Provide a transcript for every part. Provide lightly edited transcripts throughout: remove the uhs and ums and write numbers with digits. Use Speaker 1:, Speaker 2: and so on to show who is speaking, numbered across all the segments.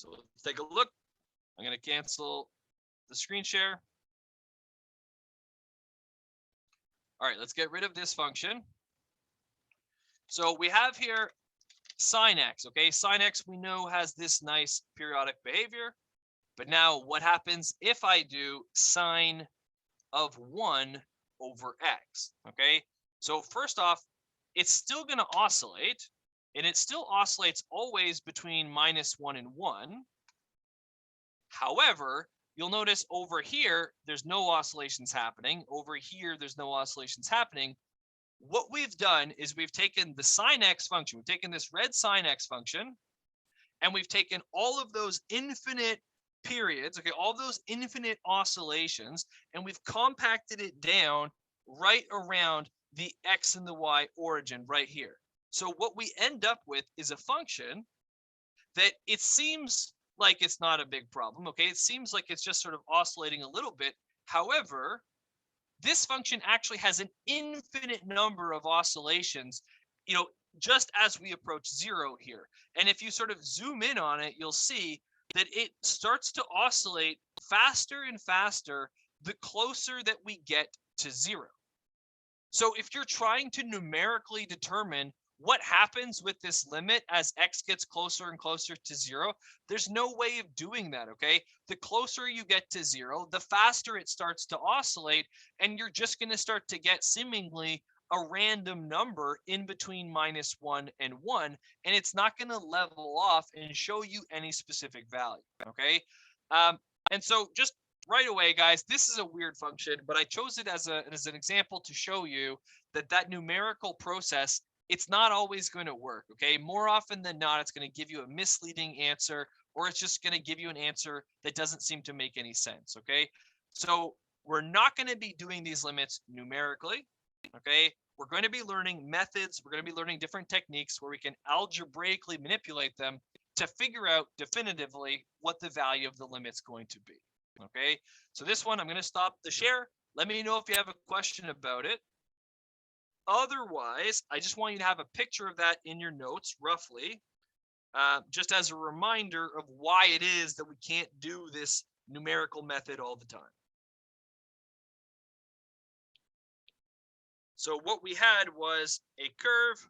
Speaker 1: So let's take a look. I'm going to cancel the screen share. All right, let's get rid of this function. So we have here sine x, okay? Sine x we know has this nice periodic behavior. But now what happens if I do sine of 1 over x, okay? So first off, it's still going to oscillate, and it still oscillates always between -1 and 1. However, you'll notice over here, there's no oscillations happening. Over here, there's no oscillations happening. What we've done is we've taken the sine x function, we've taken this red sine x function, and we've taken all of those infinite periods, okay, all those infinite oscillations, and we've compacted it down right around the x and the y origin right here. So what we end up with is a function that it seems like it's not a big problem, okay? It seems like it's just sort of oscillating a little bit. However, this function actually has an infinite number of oscillations, just as we approach 0 here. And if you sort of zoom in on it, you'll see that it starts to oscillate faster and faster the closer that we get to 0. So if you're trying to numerically determine what happens with this limit as x gets closer and closer to 0, there's no way of doing that, okay? The closer you get to 0, the faster it starts to oscillate, and you're just going to start to get seemingly a random number in between -1 and 1, and it's not going to level off and show you any specific value, okay? And so just right away, guys, this is a weird function, but I chose it as an example to show you that numerical process, it's not always going to work, okay? More often than not, it's going to give you a misleading answer, or it's just going to give you an answer that doesn't seem to make any sense, okay? So we're not going to be doing these limits numerically, okay? We're going to be learning methods. We're going to be learning different techniques where we can algebraically manipulate them to figure out definitively what the value of the limit's going to be, okay? So this one, I'm going to stop the share. Let me know if you have a question about it. Otherwise, I just want you to have a picture of that in your notes, roughly, just as a reminder of why it is that we can't do this numerical method all the time. So what we had was a curve,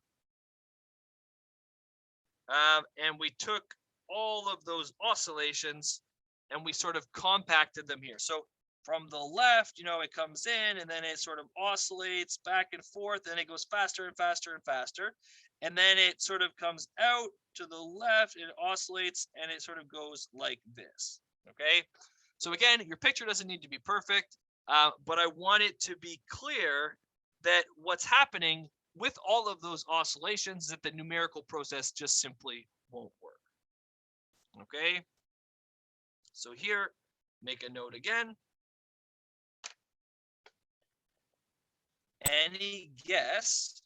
Speaker 1: and we took all of those oscillations and we sort of compacted them here. So from the left, it comes in and then it sort of oscillates back and forth, and it goes faster and faster and faster. And then it sort of comes out to the left, it oscillates, and it sort of goes like this, okay? So again, your picture doesn't need to be perfect, but I want it to be clear that what's happening with all of those oscillations, that the numerical process just simply won't work, okay? So here, make a note again. Any guess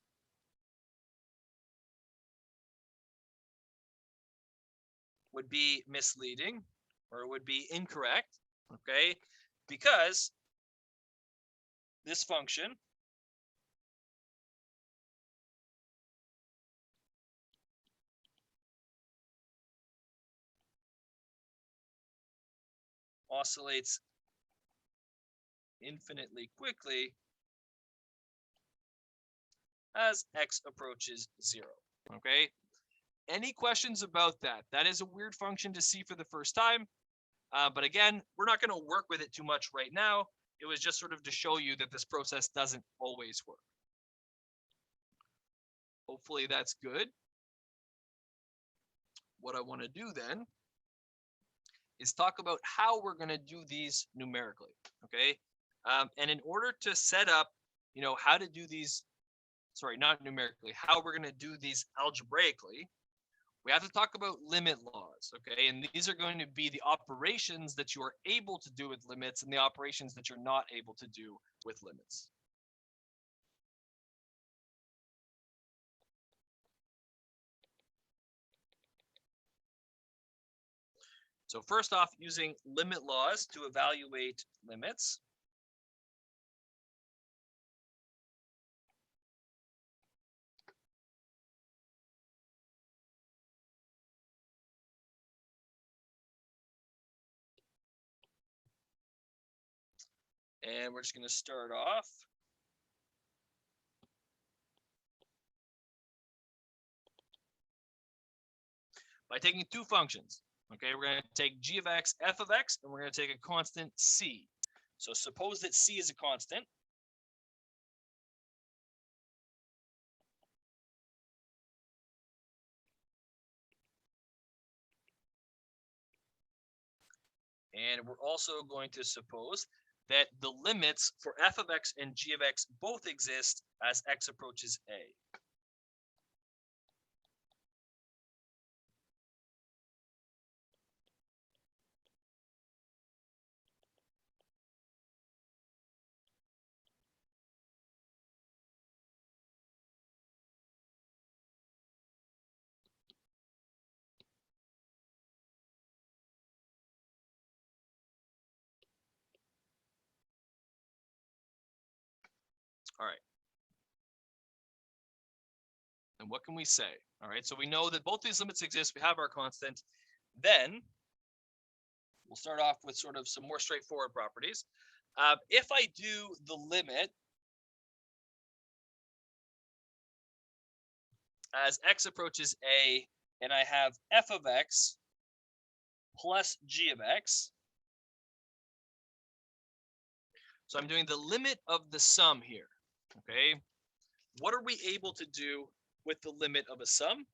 Speaker 1: would be misleading, or would be incorrect, okay? Because this function oscillates infinitely quickly as x approaches 0, okay? Any questions about that? That is a weird function to see for the first time, but again, we're not going to work with it too much right now. It was just sort of to show you that this process doesn't always work. Hopefully that's good. What I want to do then is talk about how we're going to do these numerically, okay? And in order to set up, how to do these, sorry, not numerically, how we're going to do these algebraically, we have to talk about limit laws, okay? And these are going to be the operations that you are able to do with limits and the operations that you're not able to do with limits. So first off, using limit laws to evaluate limits. And we're just going to start off by taking two functions. Okay, we're going to take g of x, f of x, and we're going to take a constant c. So suppose that c is a constant. And we're also going to suppose that the limits for f of x and g of x both exist as x approaches a. All right. And what can we say? All right, so we know that both these limits exist. We have our constant. Then we'll start off with sort of some more straightforward properties. If I do the limit as x approaches a, and I have f of x plus g of x, so I'm doing the limit of the sum here, okay? What are we able to do with the limit of a sum?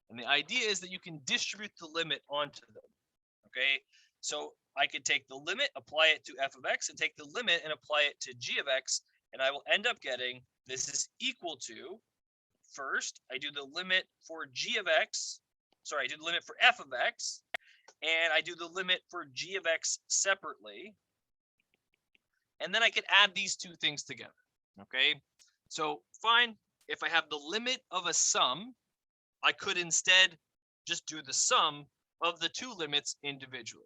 Speaker 1: And the idea is that you can distribute the limit onto them, okay? So I could take the limit, apply it to f of x, and take the limit and apply it to g of x, and I will end up getting this is equal to, first, I do the limit for g of x, sorry, I do the limit for f of x, and I do the limit for g of x separately, and then I could add these two things together, okay? So fine, if I have the limit of a sum, I could instead just do the sum of the two limits individually.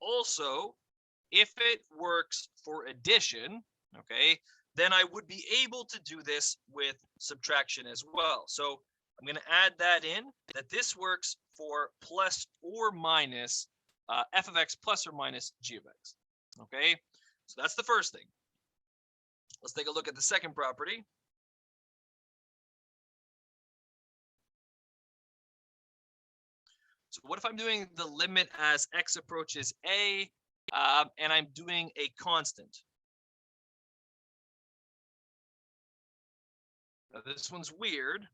Speaker 1: Also, if it works for addition, okay, then I would be able to do this with subtraction as well. So I'm going to add that in, that this works for plus or minus f of x plus or minus g of x, okay? So that's the first thing. Let's take a look at the second property. So what if I'm doing the limit as x approaches a, and I'm doing a constant? Now this one's weird.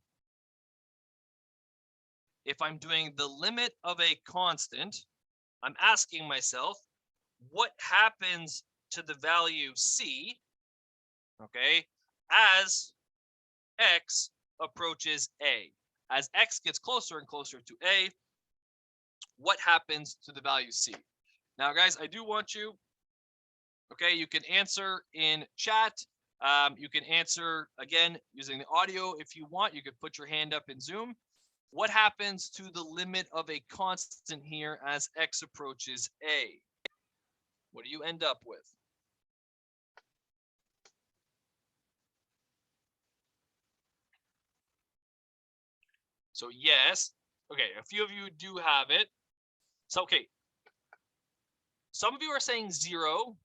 Speaker 1: If I'm doing the limit of a constant, I'm asking myself, what happens to the value c, okay, as x approaches a? As x gets closer and closer to a, what happens to the value c? Now, guys, I do want you, okay, you can answer in chat. You can answer, again, using the audio if you want. You could put your hand up in Zoom. What happens to the limit of a constant here as x approaches a? What do you end up with? So yes, okay, a few of you do have it. So, okay, some of you are saying 0,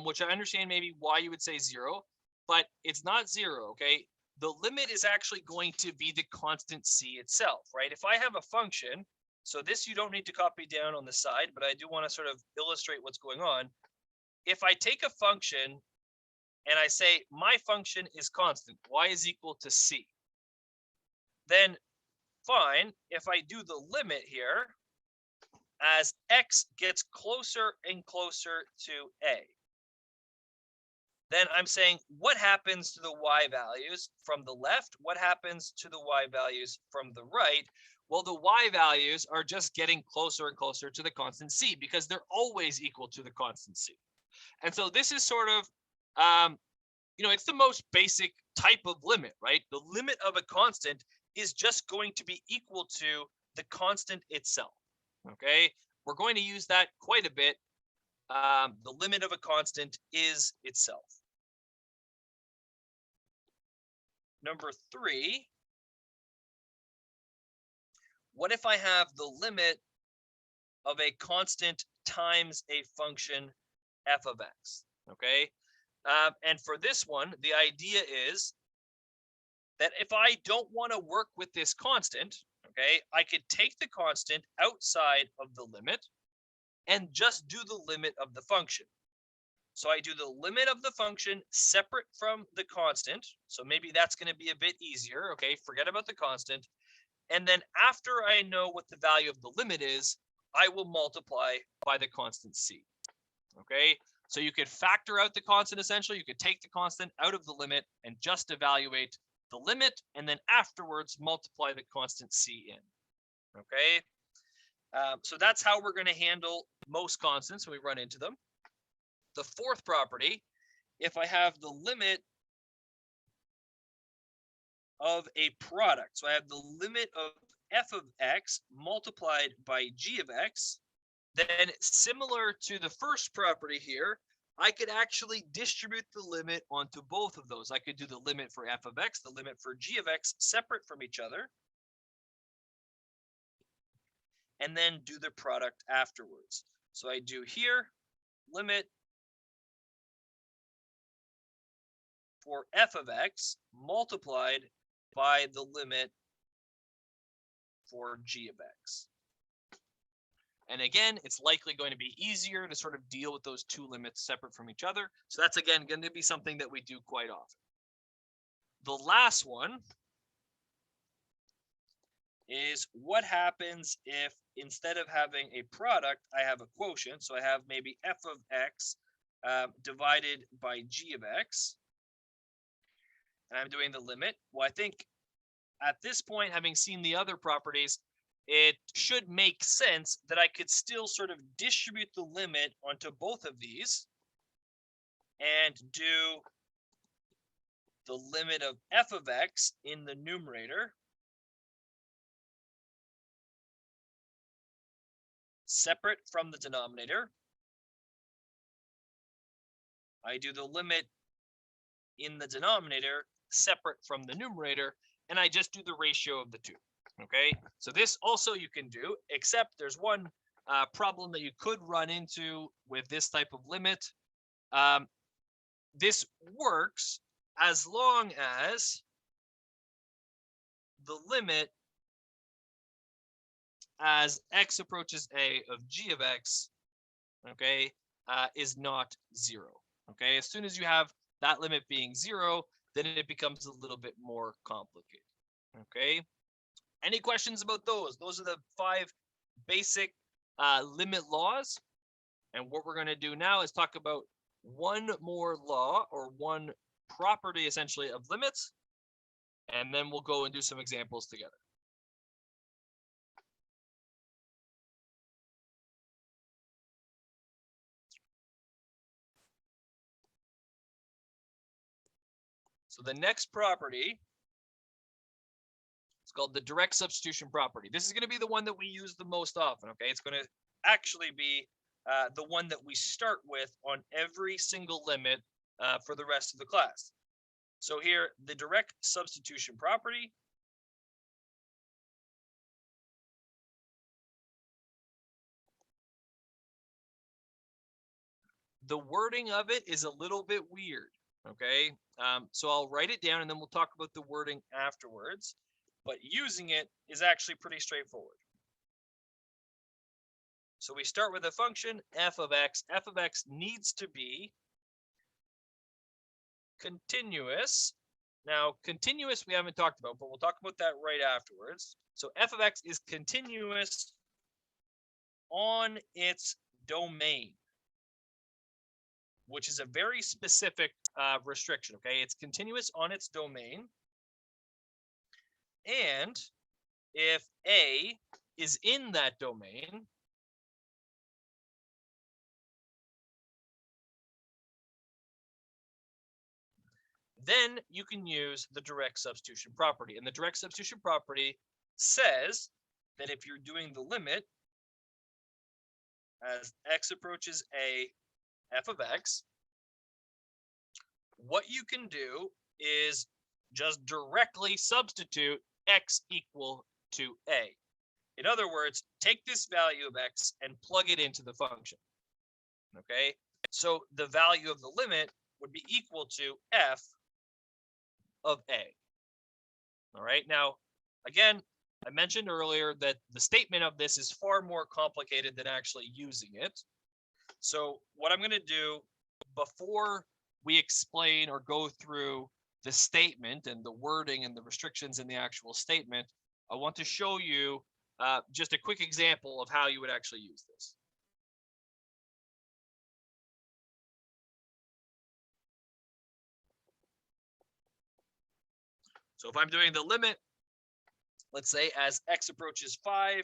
Speaker 1: which I understand maybe why you would say 0, but it's not 0, okay? The limit is actually going to be the constant c itself, right? If I have a function, so this you don't need to copy down on the side, but I do want to sort of illustrate what's going on. If I take a function and I say my function is constant, y is equal to c, then fine, if I do the limit here, as x gets closer and closer to a, then I'm saying what happens to the y values from the left? What happens to the y values from the right? Well, the y values are just getting closer and closer to the constant c because they're always equal to the constant c. And so this is sort of, it's the most basic type of limit, right? The limit of a constant is just going to be equal to the constant itself. Okay, we're going to use that quite a bit. The limit of a constant is itself. Number 3, what if I have the limit of a constant times a function f of x, okay? And for this one, the idea is that if I don't want to work with this constant, okay, I could take the constant outside of the limit and just do the limit of the function. So I do the limit of the function separate from the constant. So maybe that's going to be a bit easier, okay? Forget about the constant. And then after I know what the value of the limit is, I will multiply by the constant c, okay? So you could factor out the constant essentially. You could take the constant out of the limit and just evaluate the limit, and then afterwards multiply the constant c in, okay? So that's how we're going to handle most constants when we run into them. The fourth property, if I have the limit of a product, so I have the limit of f of x multiplied by g of x, then similar to the first property here, I could actually distribute the limit onto both of those. I could do the limit for f of x, the limit for g of x separate from each other, and then do the product afterwards. So I do here, limit for f of x multiplied by the limit for g of x. And again, it's likely going to be easier to sort of deal with those two limits separate from each other. So that's, again, going to be something that we do quite often. The last one is what happens if instead of having a product, I have a quotient. So I have maybe f of x divided by g of x. And I'm doing the limit. Well, I think at this point, having seen the other properties, it should make sense that I could still sort of distribute the limit onto both of these and do the limit of f of x in the numerator separate from the denominator. I do the limit in the denominator separate from the numerator, and I just do the ratio of the two. Okay, so this also you can do, except there's one problem that you could run into with this type of limit. This works as long as the limit as x approaches a of g of x, okay, is not 0. Okay, as soon as you have that limit being 0, then it becomes a little bit more complicated. Okay. Any questions about those? Those are the 5 basic limit laws. And what we're going to do now is talk about one more law or one property essentially of limits. And then we'll go and do some examples together. So the next property, it's called the direct substitution property. This is going to be the one that we use the most often, okay? It's going to actually be the one that we start with on every single limit for the rest of the class. So here, the direct substitution property. The wording of it is a little bit weird, okay? So I'll write it down and then we'll talk about the wording afterwards. But using it is actually pretty straightforward. So we start with a function, f of x. F of x needs to be continuous. Now, continuous we haven't talked about, but we'll talk about that right afterwards. So f of x is continuous on its domain, which is a very specific restriction, okay? It's continuous on its domain. And if A is in that domain, then you can use the direct substitution property. And the direct substitution property says that if you're doing the limit as x approaches a f of x, what you can do is just directly substitute x equal to a. In other words, take this value of x and plug it into the function. Okay, So the value of the limit would be equal to f of a. All right. Now, again, I mentioned earlier that the statement of this is far more complicated than actually using it. So what I'm going to do before we explain or go through the statement and the wording and the restrictions in the actual statement, I want to show you just a quick example of how you would actually use this. So if I'm doing the limit, let's say as x approaches 5,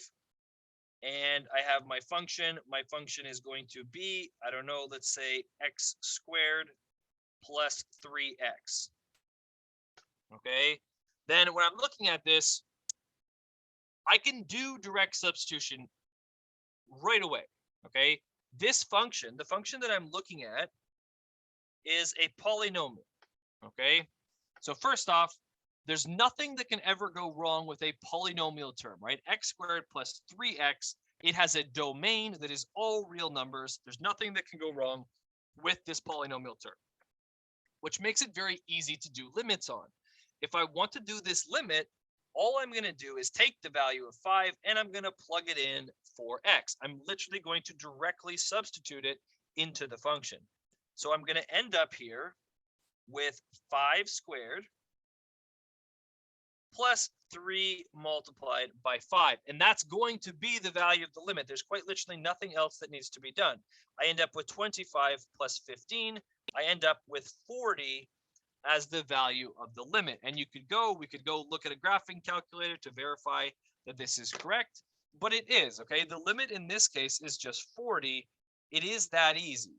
Speaker 1: and I have my function is going to be, I don't know, let's say x squared plus 3x. Okay, then when I'm looking at this, I can do direct substitution right away. Okay, this function, the function that I'm looking at, is a polynomial. Okay, so first off, there's nothing that can ever go wrong with a polynomial term, right? X squared plus 3x, it has a domain that is all real numbers. There's nothing that can go wrong with this polynomial term, which makes it very easy to do limits on. If I want to do this limit, all I'm going to do is take the value of 5 and I'm going to plug it in for x. I'm literally going to directly substitute it into the function. So I'm going to end up here with 5 squared plus 3 multiplied by 5. And that's going to be the value of the limit. There's quite literally nothing else that needs to be done. I end up with 25 plus 15. I end up with 40 as the value of the limit. And we could go look at a graphing calculator to verify that this is correct, but it is, okay? The limit in this case is just 40. It is that easy.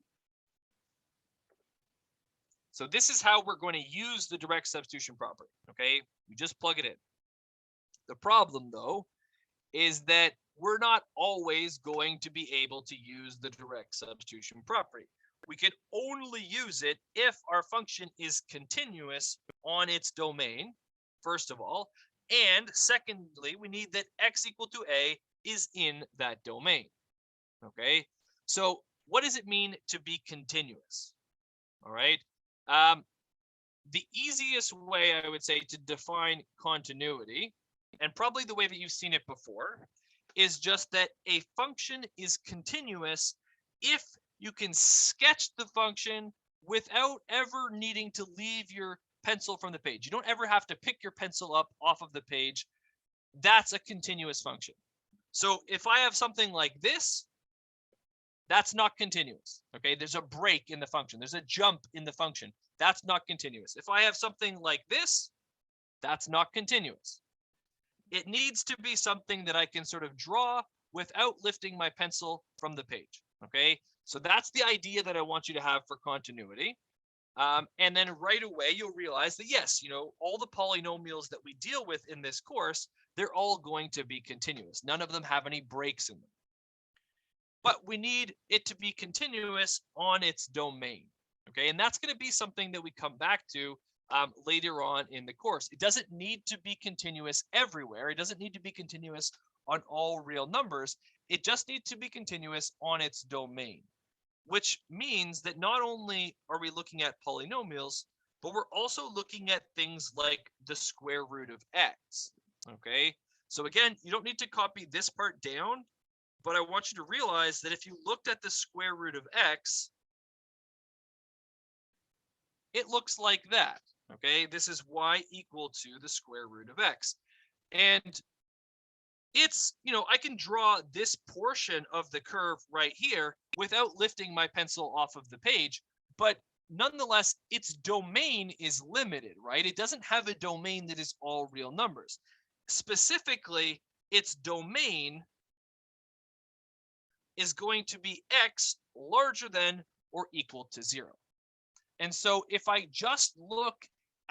Speaker 1: So this is how we're going to use the direct substitution property, okay? We just plug it in. The problem, though, is that we're not always going to be able to use the direct substitution property. We can only use it if our function is continuous on its domain, first of all, and secondly, we need that x equal to a is in that domain, okay? So what does it mean to be continuous? All right. The easiest way, I would say, to define continuity, and probably the way that you've seen it before, is just that a function is continuous if you can sketch the function without ever needing to leave your pencil from the page. You don't ever have to pick your pencil up off of the page. That's a continuous function. So if I have something like this, that's not continuous. Okay, there's a break in the function. There's a jump in the function. That's not continuous. If I have something like this, that's not continuous. It needs to be something that I can sort of draw without lifting my pencil from the page. Okay, so that's the idea that I want you to have for continuity. And then right away, you'll realize that, yes, all the polynomials that we deal with in this course, they're all going to be continuous. None of them have any breaks in them. But we need it to be continuous on its domain. Okay, and that's going to be something that we come back to later on in the course. It doesn't need to be continuous everywhere. It doesn't need to be continuous on all real numbers. It just needs to be continuous on its domain, which means that not only are we looking at polynomials, but we're also looking at things like the square root of x. Okay, so again, you don't need to copy this part down, but I want you to realize that if you looked at the square root of x, it looks like that. Okay, this is y equal to the square root of x. And it's, I can draw this portion of the curve right here without lifting my pencil off of the page, but nonetheless, its domain is limited, right? It doesn't have a domain that is all real numbers. Specifically, its domain is going to be x larger than or equal to 0. And so if I just look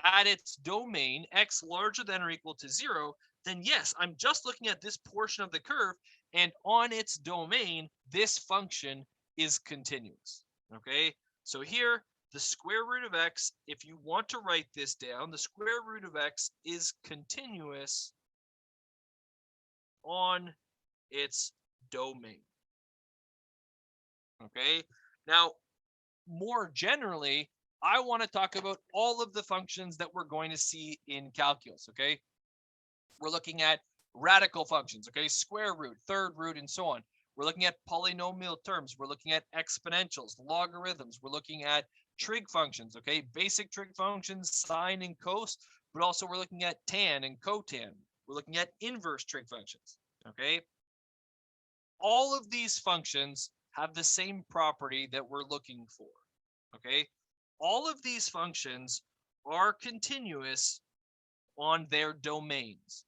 Speaker 1: at its domain, x larger than or equal to 0, then yes, I'm just looking at this portion of the curve, and on its domain, this function is continuous. Okay, so here, the square root of x, if you want to write this down, the square root of x is continuous on its domain. Okay, now more generally, I want to talk about all of the functions that we're going to see in calculus, okay? We're looking at radical functions, okay? Square root, third root, and so on. We're looking at polynomial terms. We're looking at exponentials, logarithms. We're looking at trig functions, okay? Basic trig functions, sine and cos, but also we're looking at tan and cotan. We're looking at inverse trig functions, okay? All of these functions have the same property that we're looking for, okay? All of these functions are continuous on their domains,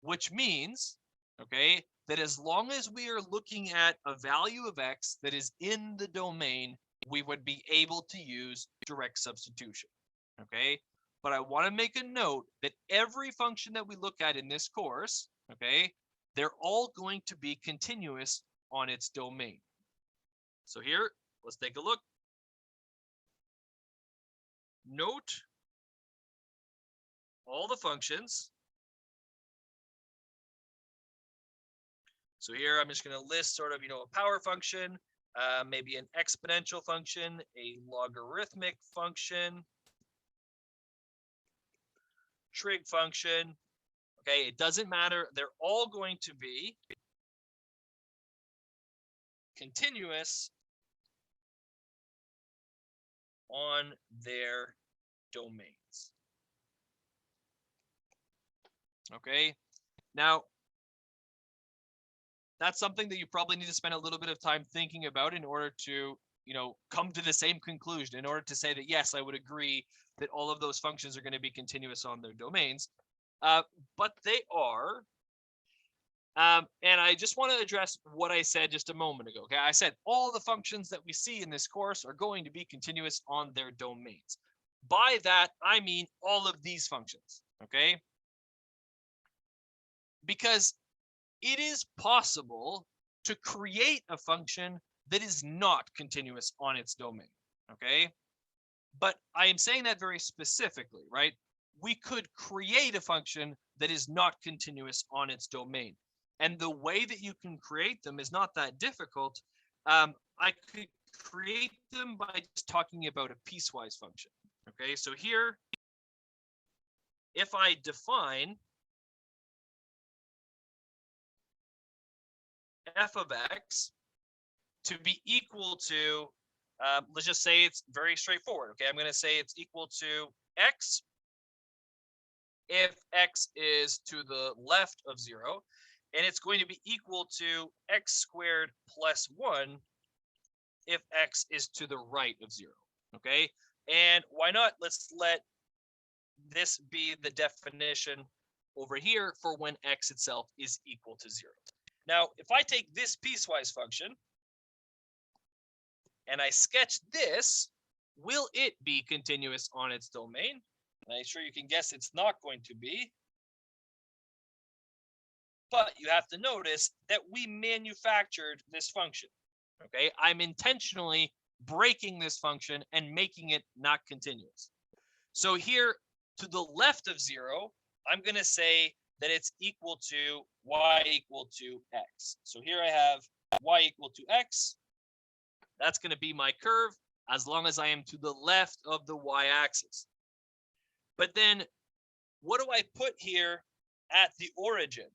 Speaker 1: which means, okay, that as long as we are looking at a value of x that is in the domain, we would be able to use direct substitution, okay? But I want to make a note that every function that we look at in this course, okay, they're all going to be continuous on its domain. So here, let's take a look. Note all the functions. So here I'm just going to list sort of, a power function, maybe an exponential function, a logarithmic function, trig function. Okay, it doesn't matter. They're all going to be continuous on their domains. Okay, now that's something that you probably need to spend a little bit of time thinking about in order to, come to the same conclusion, in order to say that, yes, I would agree that all of those functions are going to be continuous on their domains. But they are. And I just want to address what I said just a moment ago. Okay, I said all the functions that we see in this course are going to be continuous on their domains. By that, I mean all of these functions, okay? Because it is possible to create a function that is not continuous on its domain, okay? But I am saying that very specifically, right? We could create a function that is not continuous on its domain. And the way that you can create them is not that difficult. I could create them by just talking about a piecewise function. Okay, so here, if I define f of x to be equal to, let's just say it's very straightforward. Okay, I'm going to say it's equal to x if x is to the left of 0. And it's going to be equal to x squared plus 1 if x is to the right of 0, okay? And why not? Let's let this be the definition over here for when x itself is equal to 0. Now, if I take this piecewise function and I sketch this, will it be continuous on its domain? And I'm sure you can guess it's not going to be. But you have to notice that we manufactured this function, okay? I'm intentionally breaking this function and making it not continuous. So here to the left of 0, I'm going to say that it's equal to y equal to x. So here I have y equal to x. That's going to be my curve as long as I am to the left of the y-axis. But then what do I put here at the origin?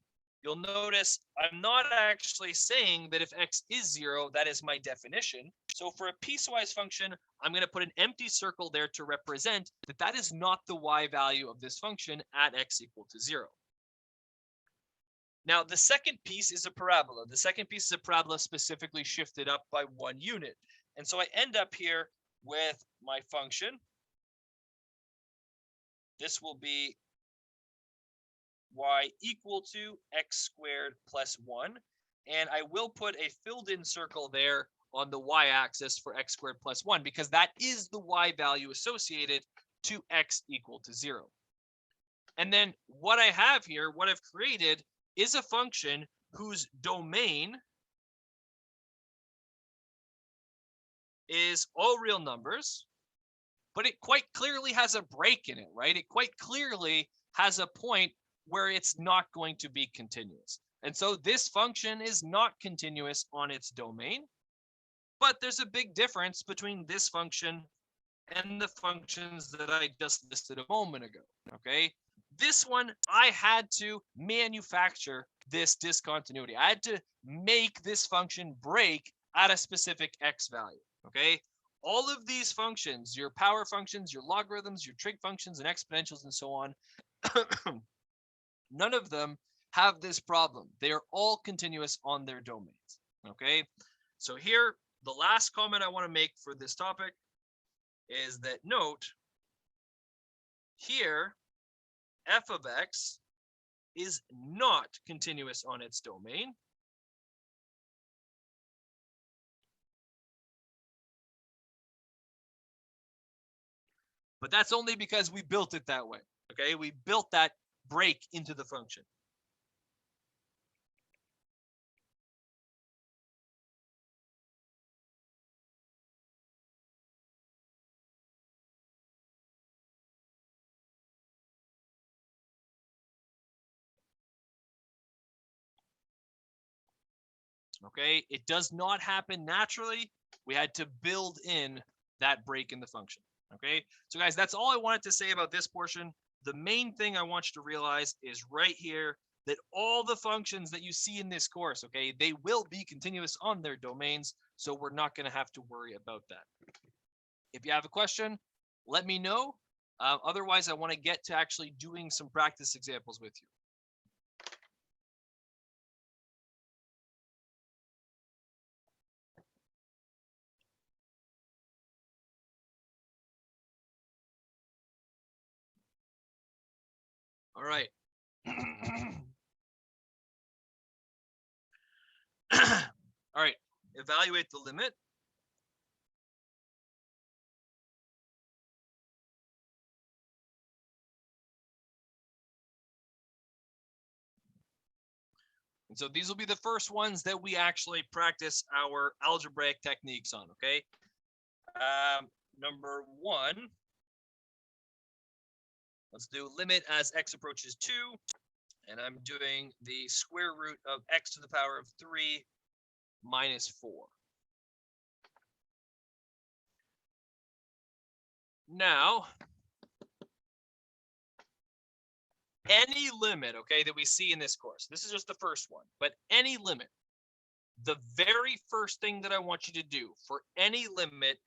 Speaker 1: You'll notice I'm not actually saying that if x is 0, that is my definition. So for a piecewise function, I'm going to put an empty circle there to represent that that is not the y value of this function at x equal to 0. Now, the second piece is a parabola. The second piece is a parabola specifically shifted up by 1 unit. And so I end up here with my function. This will be y equal to x squared plus 1. And I will put a filled in circle there on the y-axis for x squared plus 1 because that is the y value associated to x equal to 0. And then what I have here, what I've created, is a function whose domain is all real numbers, but it quite clearly has a break in it, right? It quite clearly has a point where it's not going to be continuous. And so this function is not continuous on its domain, But there's a big difference between this function and the functions that I just listed a moment ago, okay? This one, I had to manufacture this discontinuity. I had to make this function break at a specific x value, okay? All of these functions, your power functions, your logarithms, your trig functions, and exponentials, and so on, none of them have this problem. They are all continuous on their domains, okay? So here, the last comment I want to make for this topic is that note here, f of x is not continuous on its domain. But that's only because we built it that way, okay? We built that break into the function. Okay, it does not happen naturally. We had to build in that break in the function. Okay, so guys, that's all I wanted to say about this portion. The main thing I want you to realize is right here that all the functions that you see in this course, okay, they will be continuous on their domains, so we're not going to have to worry about that. If you have a question, let me know. Otherwise, I want to get to actually doing some practice examples with you. All right. All right, evaluate the limit. And so these will be the first ones that we actually practice our algebraic techniques on, okay? Number one, let's do limit as x approaches 2. And I'm doing the square root of x to the power of 3 minus 4. Now, any limit, okay, that we see in this course, this is just the first one, but any limit, the very first thing that I want you to do for any limit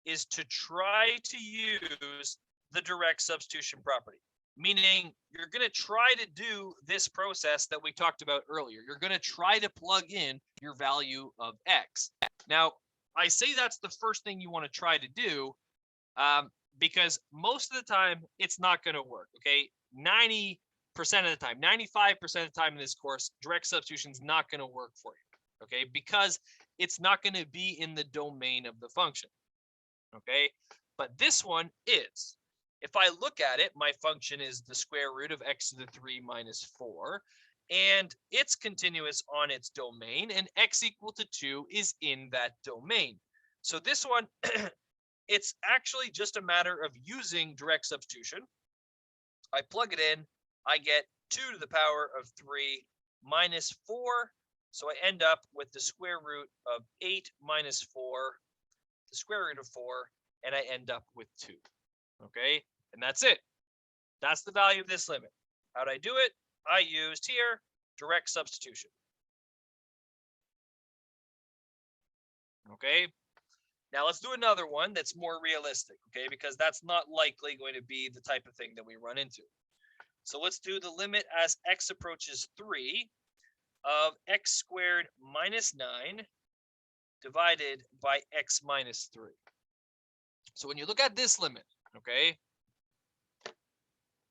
Speaker 1: is to try to use the direct substitution property. Meaning you're going to try to do this process that we talked about earlier. You're going to try to plug in your value of x. Now, I say that's the first thing you want to try to do because most of the time it's not going to work, okay? 90% of the time, 95% of the time in this course, direct substitution is not going to work for you, okay? Because it's not going to be in the domain of the function, okay? But this one is. If I look at it, my function is the square root of x to the 3 minus 4, and it's continuous on its domain, and x equal to 2 is in that domain. So this one, it's actually just a matter of using direct substitution. I plug it in, I get 2 to the power of 3 minus 4, so I end up with the square root of 8 minus 4, the square root of 4, and I end up with 2. Okay, and that's it. That's the value of this limit. How'd I do it? I used here direct substitution. Okay, now let's do another one that's more realistic, okay, because that's not likely going to be the type of thing that we run into. So let's do the limit as x approaches 3 of x squared minus 9 divided by x minus 3. So when you look at this limit, okay,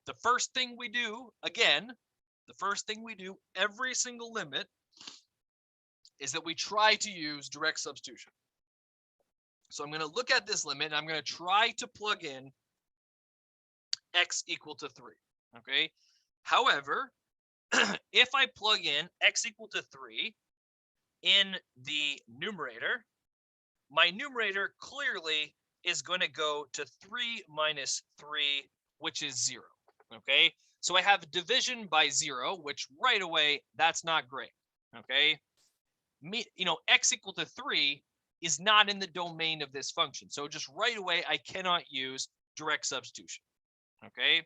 Speaker 1: the first thing we do, again, the first thing we do every single limit is that we try to use direct substitution. So I'm going to look at this limit and I'm going to try to plug in x equal to 3, okay? However, if I plug in x equal to 3 in the numerator, my numerator clearly is going to go to 3 minus 3, which is 0, okay? So I have division by 0, which right away, that's not great, okay? X equal to 3, is not in the domain of this function. So just right away, I cannot use direct substitution, okay?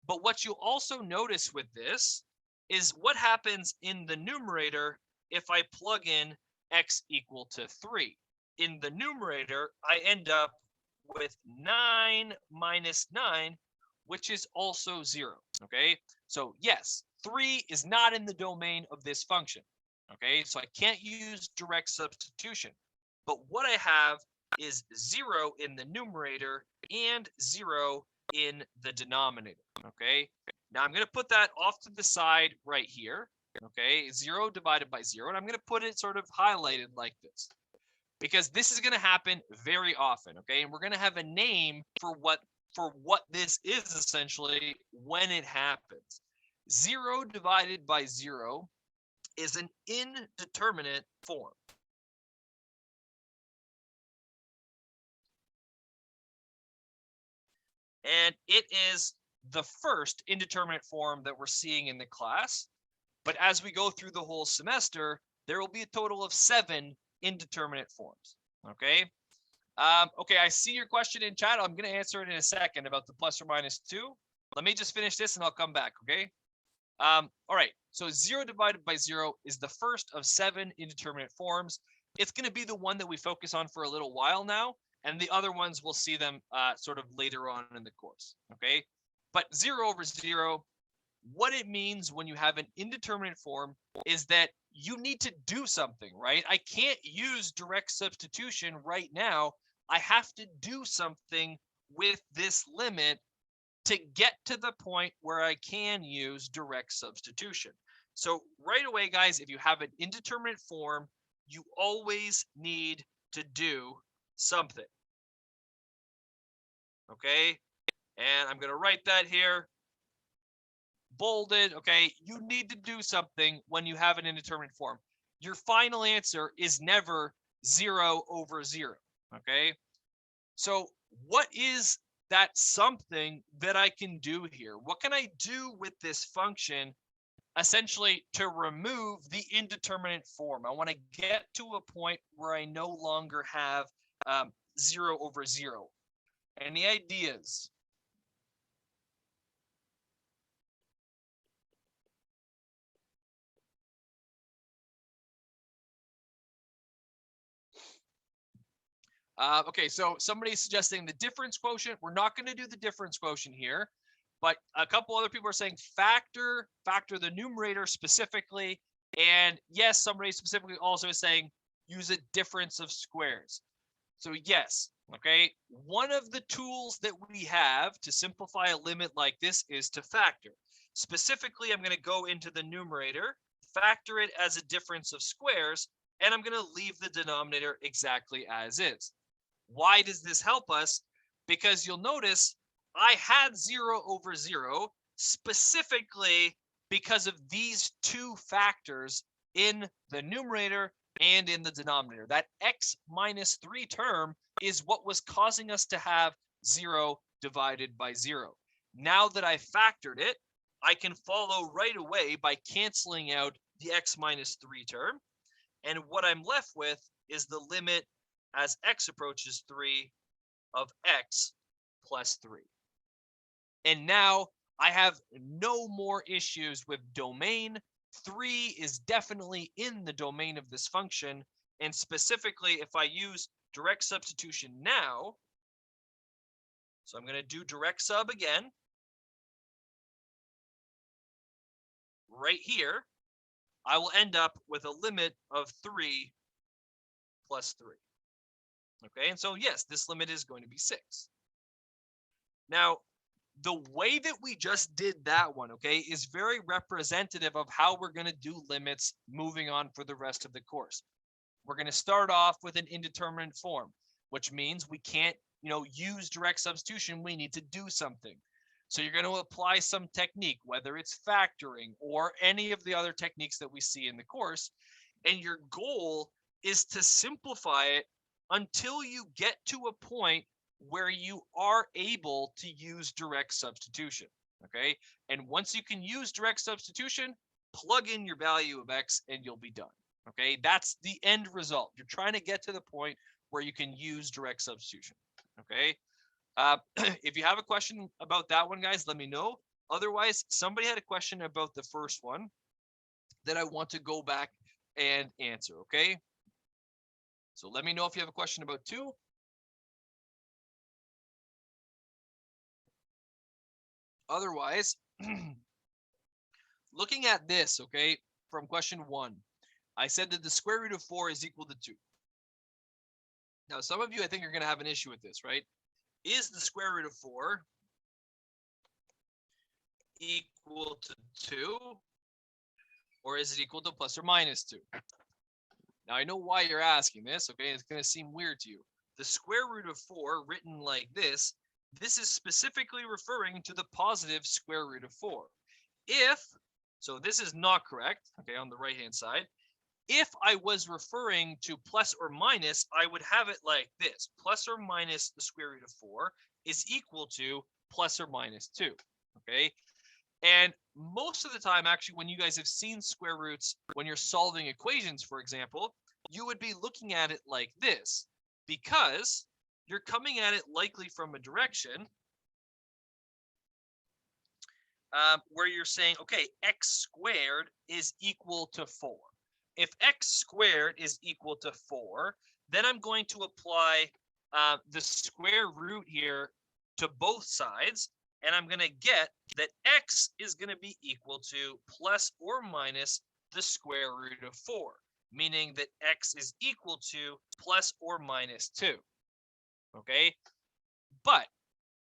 Speaker 1: But what you'll also notice with this is what happens in the numerator if I plug in x equal to 3. In the numerator, I end up with 9 minus 9, which is also 0, okay? So yes, 3 is not in the domain of this function, okay? So I can't use direct substitution. But what I have is 0 in the numerator and 0 in the denominator, okay? Now I'm going to put that off to the side right here, okay? 0 divided by 0, and I'm going to put it sort of highlighted like this, because this is going to happen very often, okay? And we're going to have a name for what this is essentially when it happens. 0 divided by 0 is an indeterminate form. And it is the first indeterminate form that we're seeing in the class. But as we go through the whole semester, there will be a total of 7 indeterminate forms, okay? Okay, I see your question in chat. I'm going to answer it in a second about the plus or minus 2. Let me just finish this and I'll come back, okay? All right, so 0 divided by 0 is the first of 7 indeterminate forms. It's going to be the one that we focus on for a little while now, and the other ones we'll see them sort of later on in the course, okay? But 0 over 0, what it means when you have an indeterminate form is that you need to do something, right? I can't use direct substitution right now. I have to do something with this limit to get to the point where I can use direct substitution. So right away, guys, if you have an indeterminate form, you always need to do something. Okay, and I'm going to write that here, bolded. Okay, you need to do something when you have an indeterminate form. Your final answer is never 0 over 0. Okay, so what is that something that I can do here? What can I do with this function essentially to remove the indeterminate form? I want to get to a point where I no longer have 0 over 0. Any ideas? Okay, so somebody's suggesting the difference quotient. We're not going to do the difference quotient here, but a couple other people are saying factor the numerator specifically. And yes, somebody specifically also is saying use a difference of squares. So yes, okay, one of the tools that we have to simplify a limit like this is to factor. Specifically, I'm going to go into the numerator, factor it as a difference of squares, and I'm going to leave the denominator exactly as is. Why does this help us? Because you'll notice I had 0 over 0 specifically because of these two factors in the numerator and in the denominator. That x minus 3 term is what was causing us to have 0 divided by 0. Now that I factored it, I can follow right away by canceling out the x minus 3 term. And what I'm left with is the limit as x approaches 3 of x plus 3. And now I have no more issues with domain. 3 is definitely in the domain of this function. And specifically, if I use direct substitution now, so I'm going to do direct sub again. Right here, I will end up with a limit of 3 plus 3. Okay, and so yes, this limit is going to be 6. Now, the way that we just did that one, okay, is very representative of how we're going to do limits moving on for the rest of the course. We're going to start off with an indeterminate form, which means we can't, use direct substitution. We need to do something. So you're going to apply some technique, whether it's factoring or any of the other techniques that we see in the course. And your goal is to simplify it until you get to a point where you are able to use direct substitution, okay? And once you can use direct substitution, plug in your value of x and you'll be done, Okay, that's the end result. You're trying to get to the point where you can use direct substitution. Okay, if you have a question about that one, guys, let me know. Otherwise, somebody had a question about the first one that I want to go back and answer. Okay, so let me know if you have a question about 2. Otherwise, looking at this, okay, from question 1, I said that the square root of 4 is equal to 2. Now, some of you, I think, are going to have an issue with this, right? Is the square root of 4 equal to 2? Or is it equal to plus or minus 2? Now, I know why you're asking this, okay? It's going to seem weird to you. The square root of 4 written like this is specifically referring to the positive square root of 4. So this is not correct, okay, on the right-hand side. If I was referring to plus or minus, I would have it like this. Plus or minus the square root of 4 is equal to plus or minus 2, okay? And most of the time, actually, when you guys have seen square roots, when you're solving equations, for example, you would be looking at it like this, because you're coming at it likely from a direction where you're saying, okay, x squared is equal to 4. If x squared is equal to 4, then I'm going to apply the square root here to both sides, and I'm going to get that x is going to be equal to plus or minus the square root of 4, meaning that x is equal to plus or minus 2. Okay? But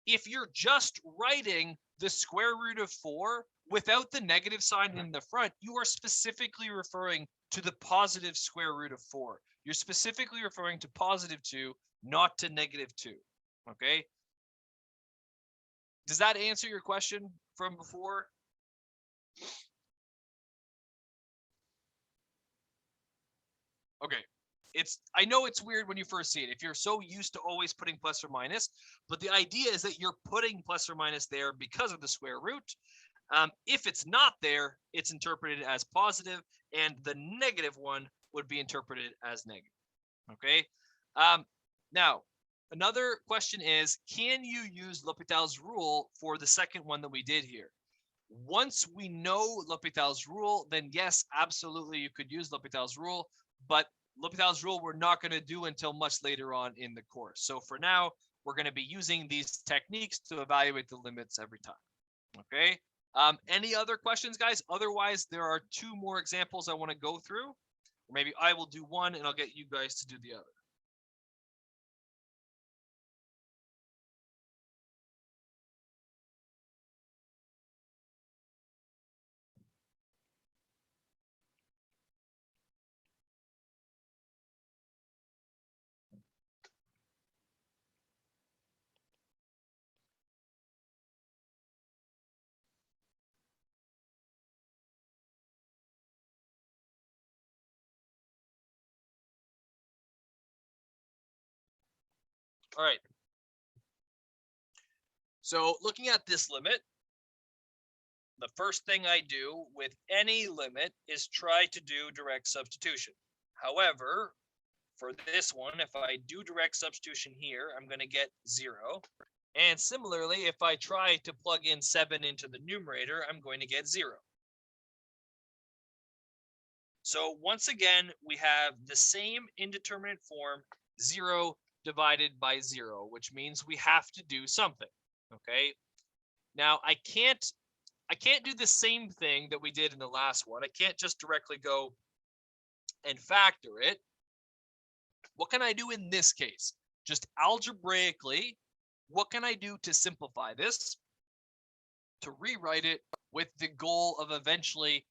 Speaker 1: if you're just writing the square root of 4 without the negative sign in the front, you are specifically referring to the positive square root of 4. You're specifically referring to positive 2, not to negative 2. Okay? Does that answer your question from before? Okay. I know it's weird when you first see it, if you're so used to always putting plus or minus, but the idea is that you're putting plus or minus there because of the square root. If it's not there, it's interpreted as positive, and the negative one would be interpreted as negative. Okay. Now, another question is, can you use L'Hopital's rule for the second one that we did here? Once we know L'Hopital's rule, then yes, absolutely, you could use L'Hopital's rule, but L'Hopital's rule we're not going to do until much later on in the course. So for now, we're going to be using these techniques to evaluate the limits every time. Okay. Any other questions, guys? Otherwise, there are 2 more examples I want to go through. Or maybe I will do one and I'll get you guys to do the other. All right. So looking at this limit, the first thing I do with any limit is try to do direct substitution. However, for this one, if I do direct substitution here, I'm going to get 0. And similarly, if I try to plug in 7 into the numerator, I'm going to get 0. So once again, we have the same indeterminate form, 0 divided by 0, which means we have to do something. Okay. Now I can't do the same thing that we did in the last one. I can't just directly go and factor it. What can I do in this case? Just algebraically, what can I do to simplify this? To rewrite it with the goal of eventually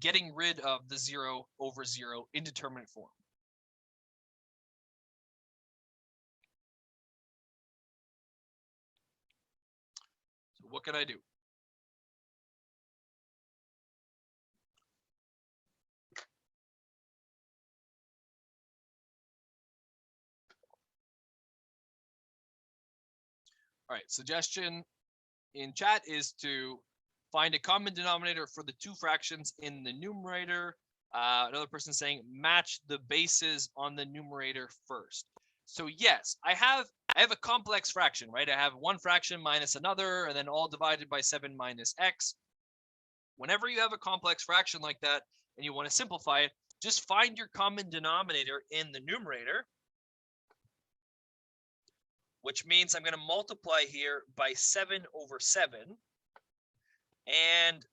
Speaker 1: getting rid of the 0 over 0 indeterminate form. So what can I do? All right, suggestion in chat is to find a common denominator for the 2 fractions in the numerator. Another person saying match the bases on the numerator first. So yes, I have a complex fraction, right? I have one fraction minus another, and then all divided by 7 minus x. Whenever you have a complex fraction like that and you want to simplify it, just find your common denominator in the numerator, which means I'm going to multiply here by 7 over 7. And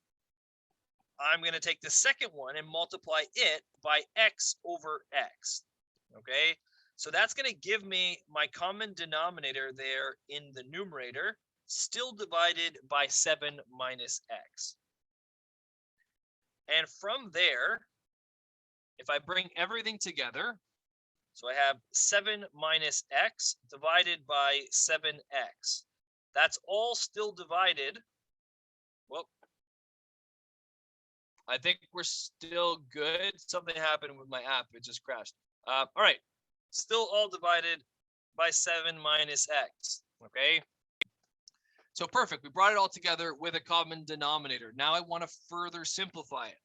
Speaker 1: I'm going to take the second one and multiply it by x over x. Okay, so that's going to give me my common denominator there in the numerator, still divided by 7 minus x. And from there, if I bring everything together, so I have 7 minus x divided by 7x. That's all still divided. Well, I think we're still good. Something happened with my app. It just crashed. All right. Still all divided by 7 minus x. Okay. So perfect. We brought it all together with a common denominator. Now I want to further simplify it.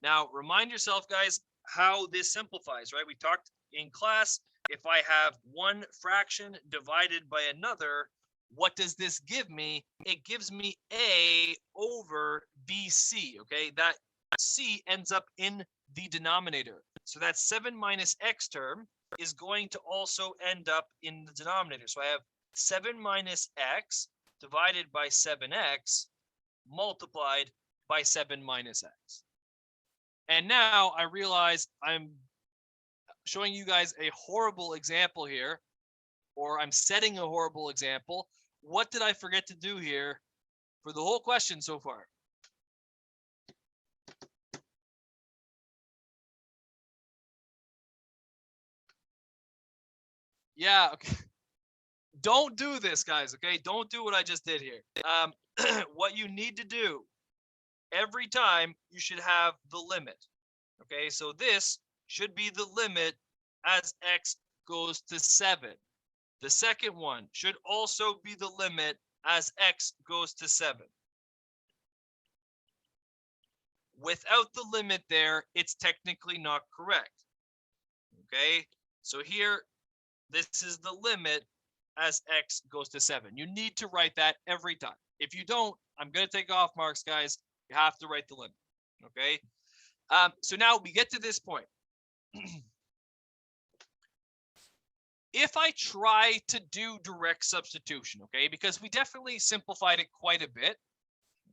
Speaker 1: Now, remind yourself, guys, how this simplifies, right? We talked in class, if I have one fraction divided by another, what does this give me? It gives me a over bc, okay? That c ends up in the denominator. So that 7 minus x term is going to also end up in the denominator. So I have 7 minus x divided by 7x multiplied by 7 minus x. And now I realize I'm showing you guys a horrible example here, or I'm setting a horrible example. What did I forget to do here for the whole question so far? Yeah, okay. Don't do this, guys, okay? Don't do what I just did here. What you need to do, every time you should have the limit, okay? So this should be the limit as x goes to 7. The second one should also be the limit as x goes to 7. Without the limit there, it's technically not correct. Okay, so here, this is the limit as x goes to 7. You need to write that every time. If you don't, I'm going to take off marks, guys. You have to write the limit. Okay, so now we get to this point. If I try to do direct substitution, okay, because we definitely simplified it quite a bit.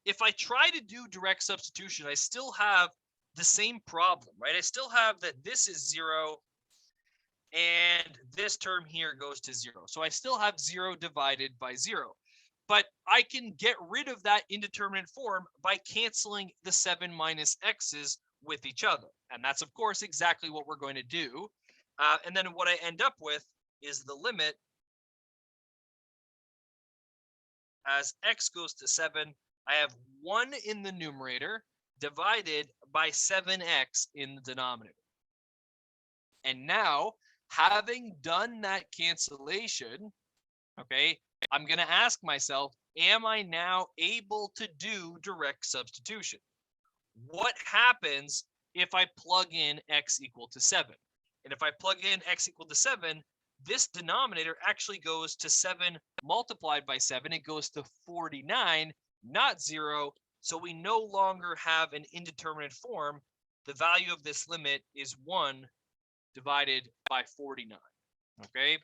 Speaker 1: If I try to do direct substitution, I still have the same problem, right? I still have that this is 0 and this term here goes to 0. So I still have 0 divided by 0. But I can get rid of that indeterminate form by canceling the 7 minus x's with each other. And that's, of course, exactly what we're going to do. And then what I end up with is the limit as x goes to 7. I have 1 in the numerator divided by 7x in the denominator. And now, having done that cancellation, okay, I'm going to ask myself, am I now able to do direct substitution? What happens if I plug in x equal to 7? And if I plug in x equal to 7, this denominator actually goes to 7 multiplied by 7. It goes to 49, not 0. So we no longer have an indeterminate form. The value of this limit is 1 divided by 49. Okay,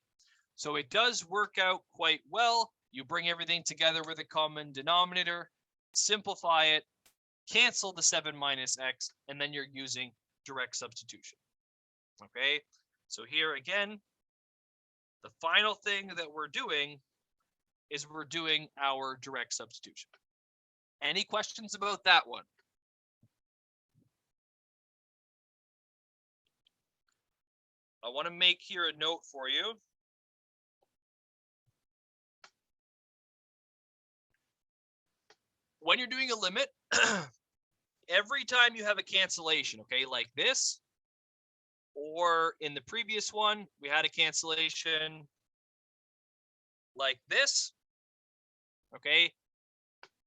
Speaker 1: so it does work out quite well. You bring everything together with a common denominator, simplify it, cancel the 7 minus x, and then you're using direct substitution. Okay, so here again, the final thing that we're doing is we're doing our direct substitution. Any questions about that one? I want to make here a note for you. When you're doing a limit, every time you have a cancellation, okay, like this, or in the previous one, we had a cancellation like this, okay?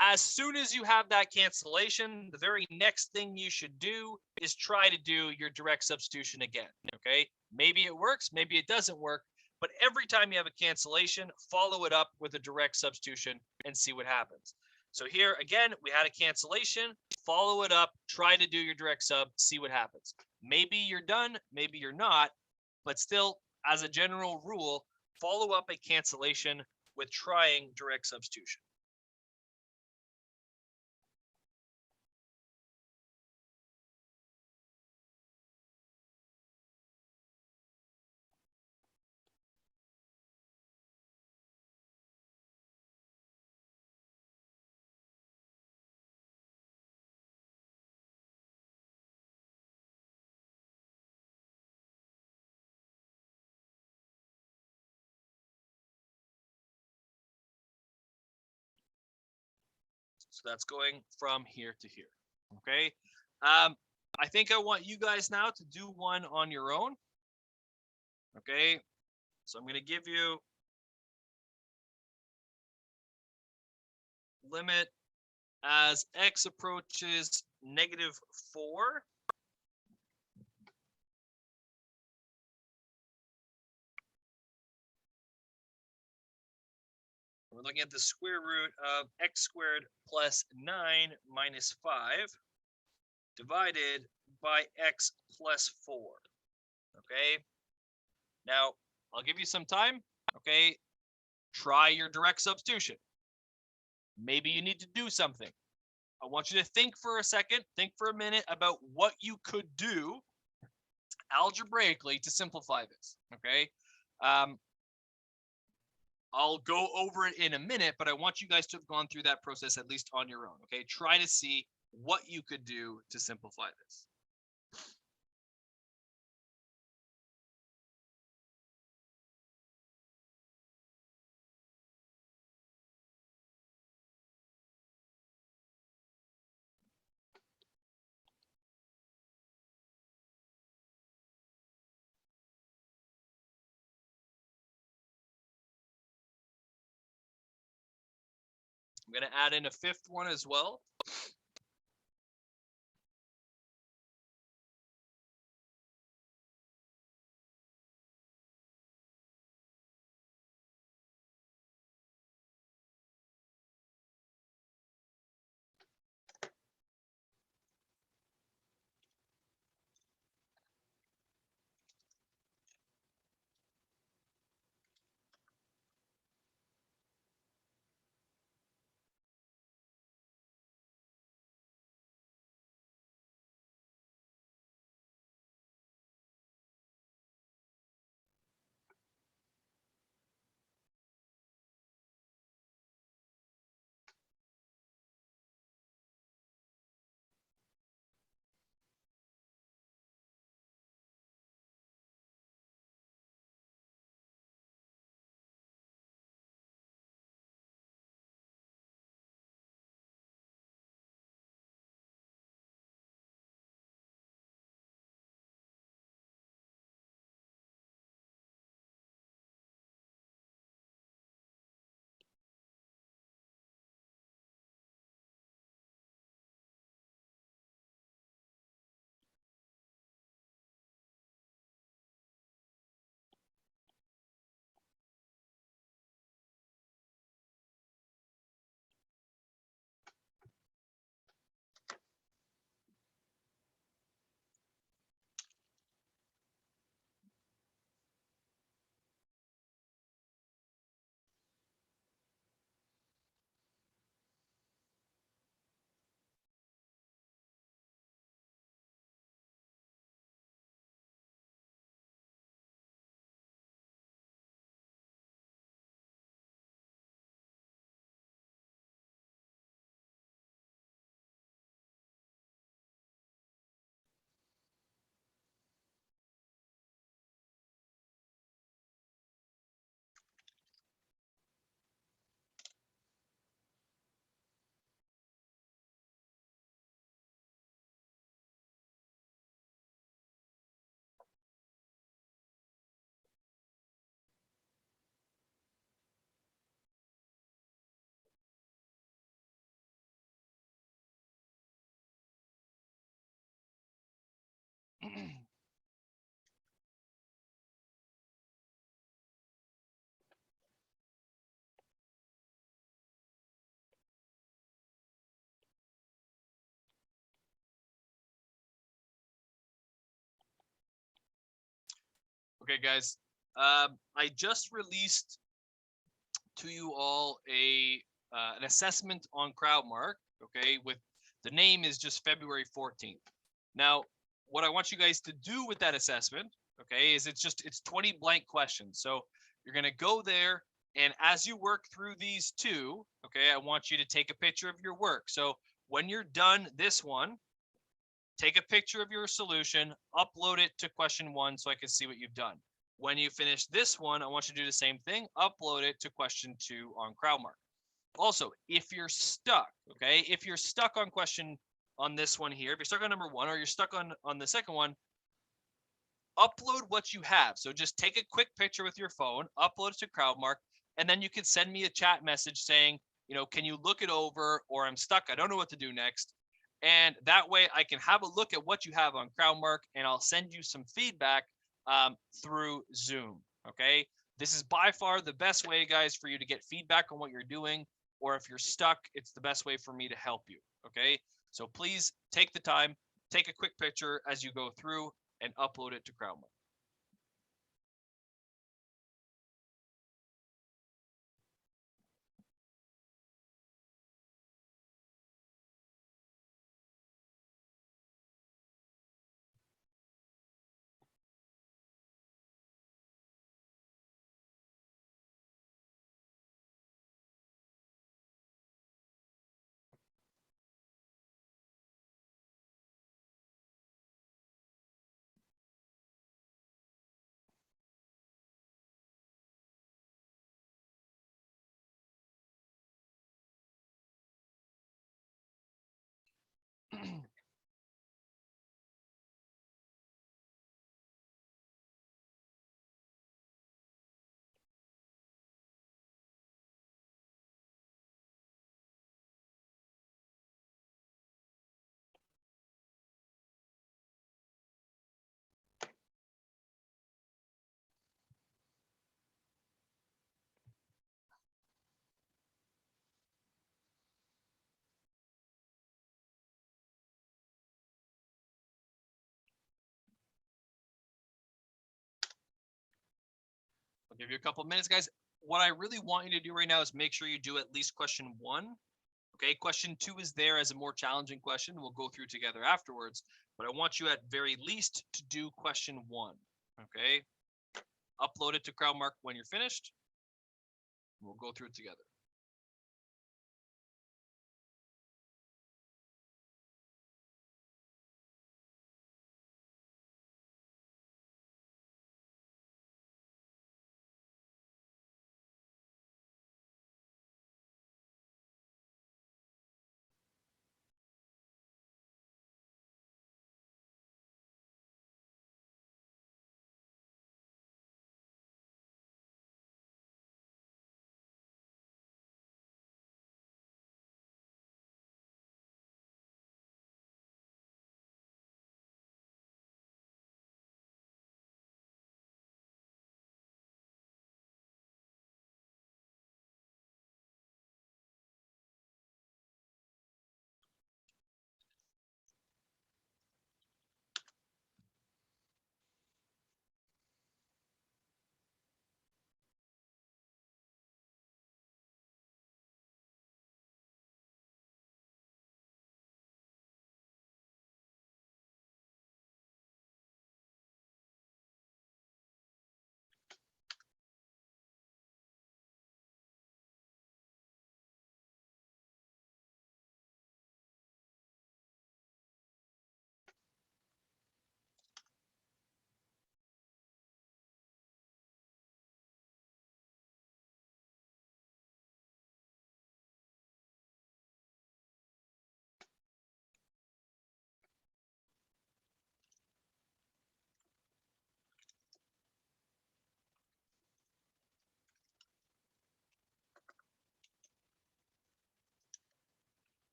Speaker 1: as soon as you have that cancellation, the very next thing you should do is try to do your direct substitution again, okay? Maybe it works, maybe it doesn't work, but every time you have a cancellation, follow it up with a direct substitution and see what happens. So here, again, we had a cancellation, follow it up, try to do your direct sub, see what happens. Maybe you're done, maybe you're not, but still, as a general rule, follow up a cancellation with trying direct substitution. So that's going from here to here. Okay. I think I want you guys now to do one on your own. Okay. So I'm going to give you limit as x approaches -4. We're looking at the square root of x squared plus 9 minus 5 divided by x plus 4. Okay. Now, I'll give you some time. Okay. Try your direct substitution. Maybe you need to do something. I want you to think for a second, think for a minute about what you could do algebraically to simplify this. Okay. I'll go over it in a minute, but I want you guys to have gone through that process at least on your own. Okay. Try to see what you could do to simplify this. I'm going to add in a fifth one as well. Okay, guys. I just released to you all an assessment on CrowdMark. Okay, with the name is just February 14th. Now, what I want you guys to do with that assessment, okay, is it's 20 blank questions. So you're gonna go there, and as you work through these two, okay, I want you to take a picture of your work. So when you're done this one, take a picture of your solution, upload it to question 1 so I can see what you've done. When you finish this one, I want you to do the same thing, upload it to question 2 on CrowdMark. Also, if you're stuck, okay, if you're stuck on question on this one here, if you're stuck on number 1 or you're stuck on the second one, upload what you have. So just take a quick picture with your phone, upload it to CrowdMark, and then you can send me a chat message saying, can you look it over, or I'm stuck, I don't know what to do next. And that way I can have a look at what you have on CrowdMark, and I'll send you some feedback through Zoom. Okay. This is by far the best way, guys, for you to get feedback on what you're doing, or if you're stuck, it's the best way for me to help you. Okay. So please take the time, take a quick picture as you go through, and upload it to CrowdMark. I'll give you a couple of minutes, guys. What I really want you to do right now is make sure you do at least question 1. Okay, question 2 is there as a more challenging question. We'll go through together afterwards, but I want you at very least to do question 1. Okay, upload it to CrowdMark when you're finished. We'll go through it together.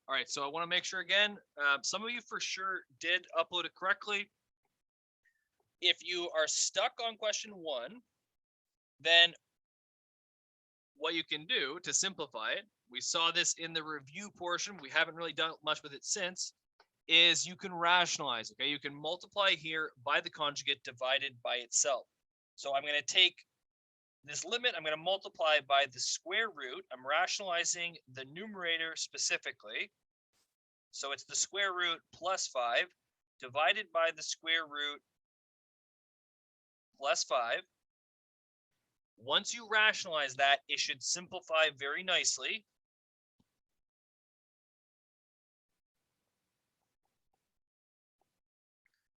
Speaker 1: All right, so I want to make sure again, some of you for sure did upload it correctly. If you are stuck on question 1, then what you can do to simplify it, we saw this in the review portion, we haven't really done much with it since, is you can rationalize, okay? You can multiply here by the conjugate divided by itself. So I'm going to take this limit, I'm going to multiply by the square root. I'm rationalizing the numerator specifically. So it's the square root plus 5 divided by the square root plus 5. Once you rationalize that, it should simplify very nicely.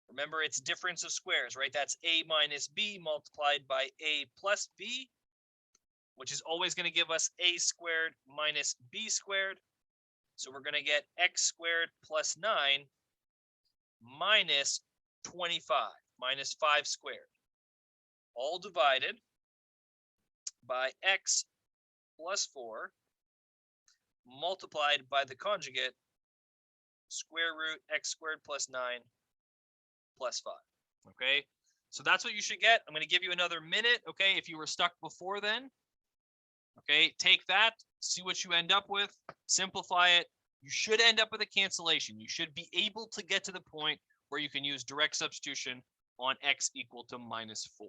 Speaker 1: Remember, it's difference of squares, right? That's a minus b multiplied by a plus b, which is always going to give us a squared minus b squared. So we're going to get x squared plus 9 minus 25, minus 5 squared, all divided by x plus 4 multiplied by the conjugate square root x squared plus 9 plus 5. Okay, so that's what you should get. I'm going to give you another minute. Okay, if you were stuck before then, okay, take that, see what you end up with, simplify it. You should end up with a cancellation. You should be able to get to the point where you can use direct substitution on x equal to minus 4.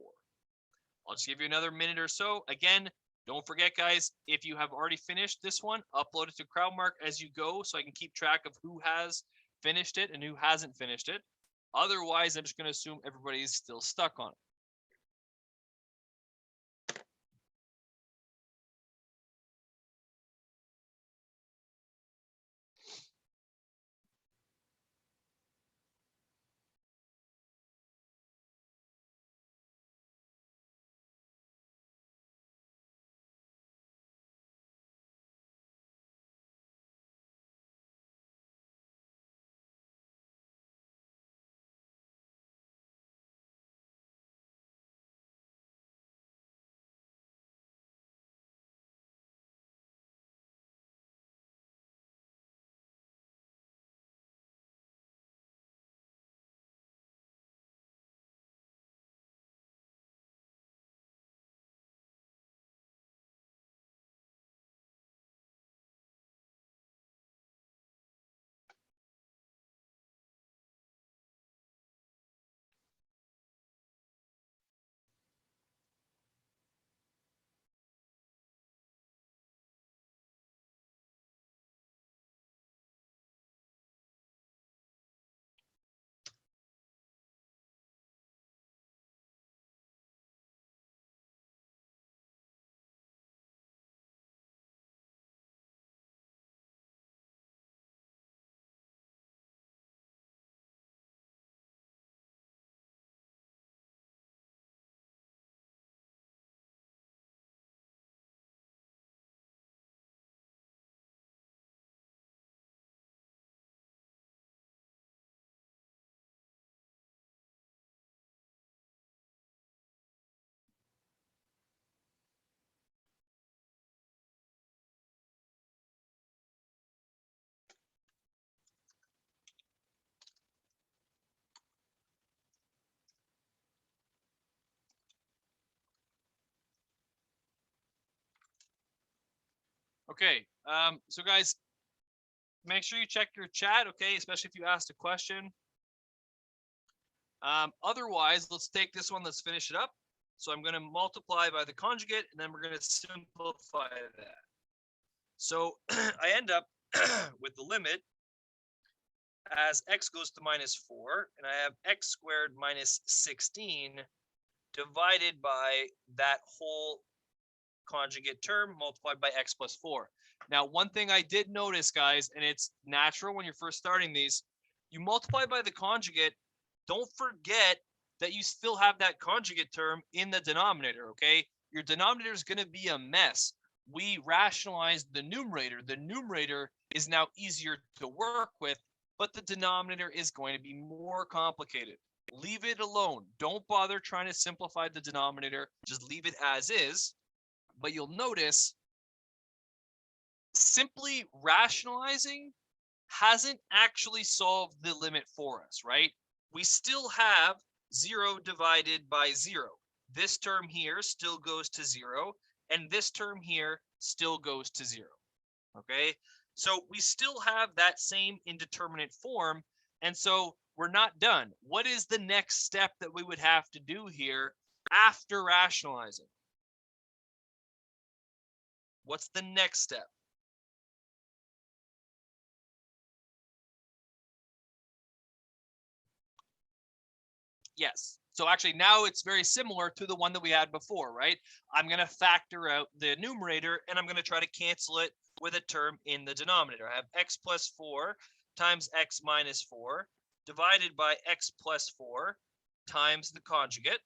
Speaker 1: I'll just give you another minute or so. Again, don't forget, guys, if you have already finished this one, upload it to CrowdMark as you go so I can keep track of who has finished it and who hasn't finished it. Otherwise, I'm just going to assume everybody's still stuck on it. Okay, so guys, make sure you check your chat, okay, especially if you asked a question. Otherwise, let's take this one, let's finish it up. So I'm going to multiply by the conjugate, and then we're going to simplify that. So I end up with the limit as x goes to minus 4, and I have x squared minus 16 divided by that whole conjugate term multiplied by x plus 4. Now, one thing I did notice, guys, and it's natural when you're first starting these, you multiply by the conjugate, don't forget that you still have that conjugate term in the denominator, okay? Your denominator is going to be a mess. We rationalized the numerator. The numerator is now easier to work with, but the denominator is going to be more complicated. Leave it alone. Don't bother trying to simplify the denominator. Just leave it as is. But you'll notice simply rationalizing hasn't actually solved the limit for us, right? We still have 0 divided by 0. This term here still goes to 0, and this term here still goes to 0. Okay, so we still have that same indeterminate form, and so we're not done. What is the next step that we would have to do here after rationalizing? What's the next step? Yes. So actually now it's very similar to the one that we had before, right? I'm going to factor out the numerator and I'm going to try to cancel it with a term in the denominator. I have x plus 4 times x minus 4 divided by x plus 4 times the conjugate.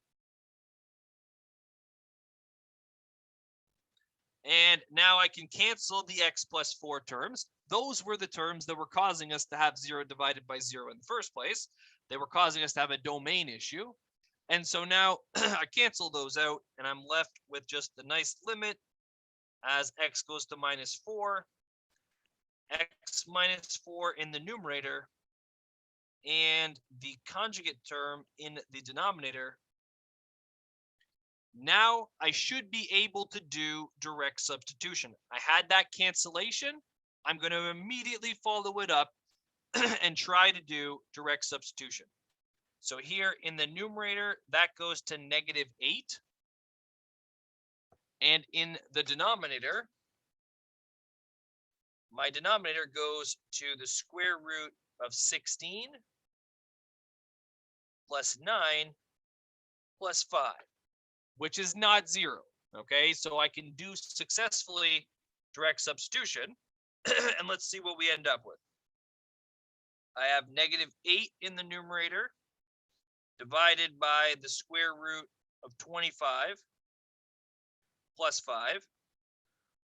Speaker 1: And now I can cancel the x plus 4 terms. Those were the terms that were causing us to have 0 divided by 0 in the first place. They were causing us to have a domain issue. And so now I cancel those out and I'm left with just the nice limit as x goes to minus 4, x minus 4 in the numerator, and the conjugate term in the denominator. Now I should be able to do direct substitution. I had that cancellation. I'm going to immediately follow it up and try to do direct substitution. So here in the numerator, that goes to negative 8. And in the denominator, my denominator goes to the square root of 16 plus 9 plus 5, which is not 0. Okay, so I can do successfully direct substitution. And let's see what we end up with. I have negative 8 in the numerator divided by the square root of 25 plus 5,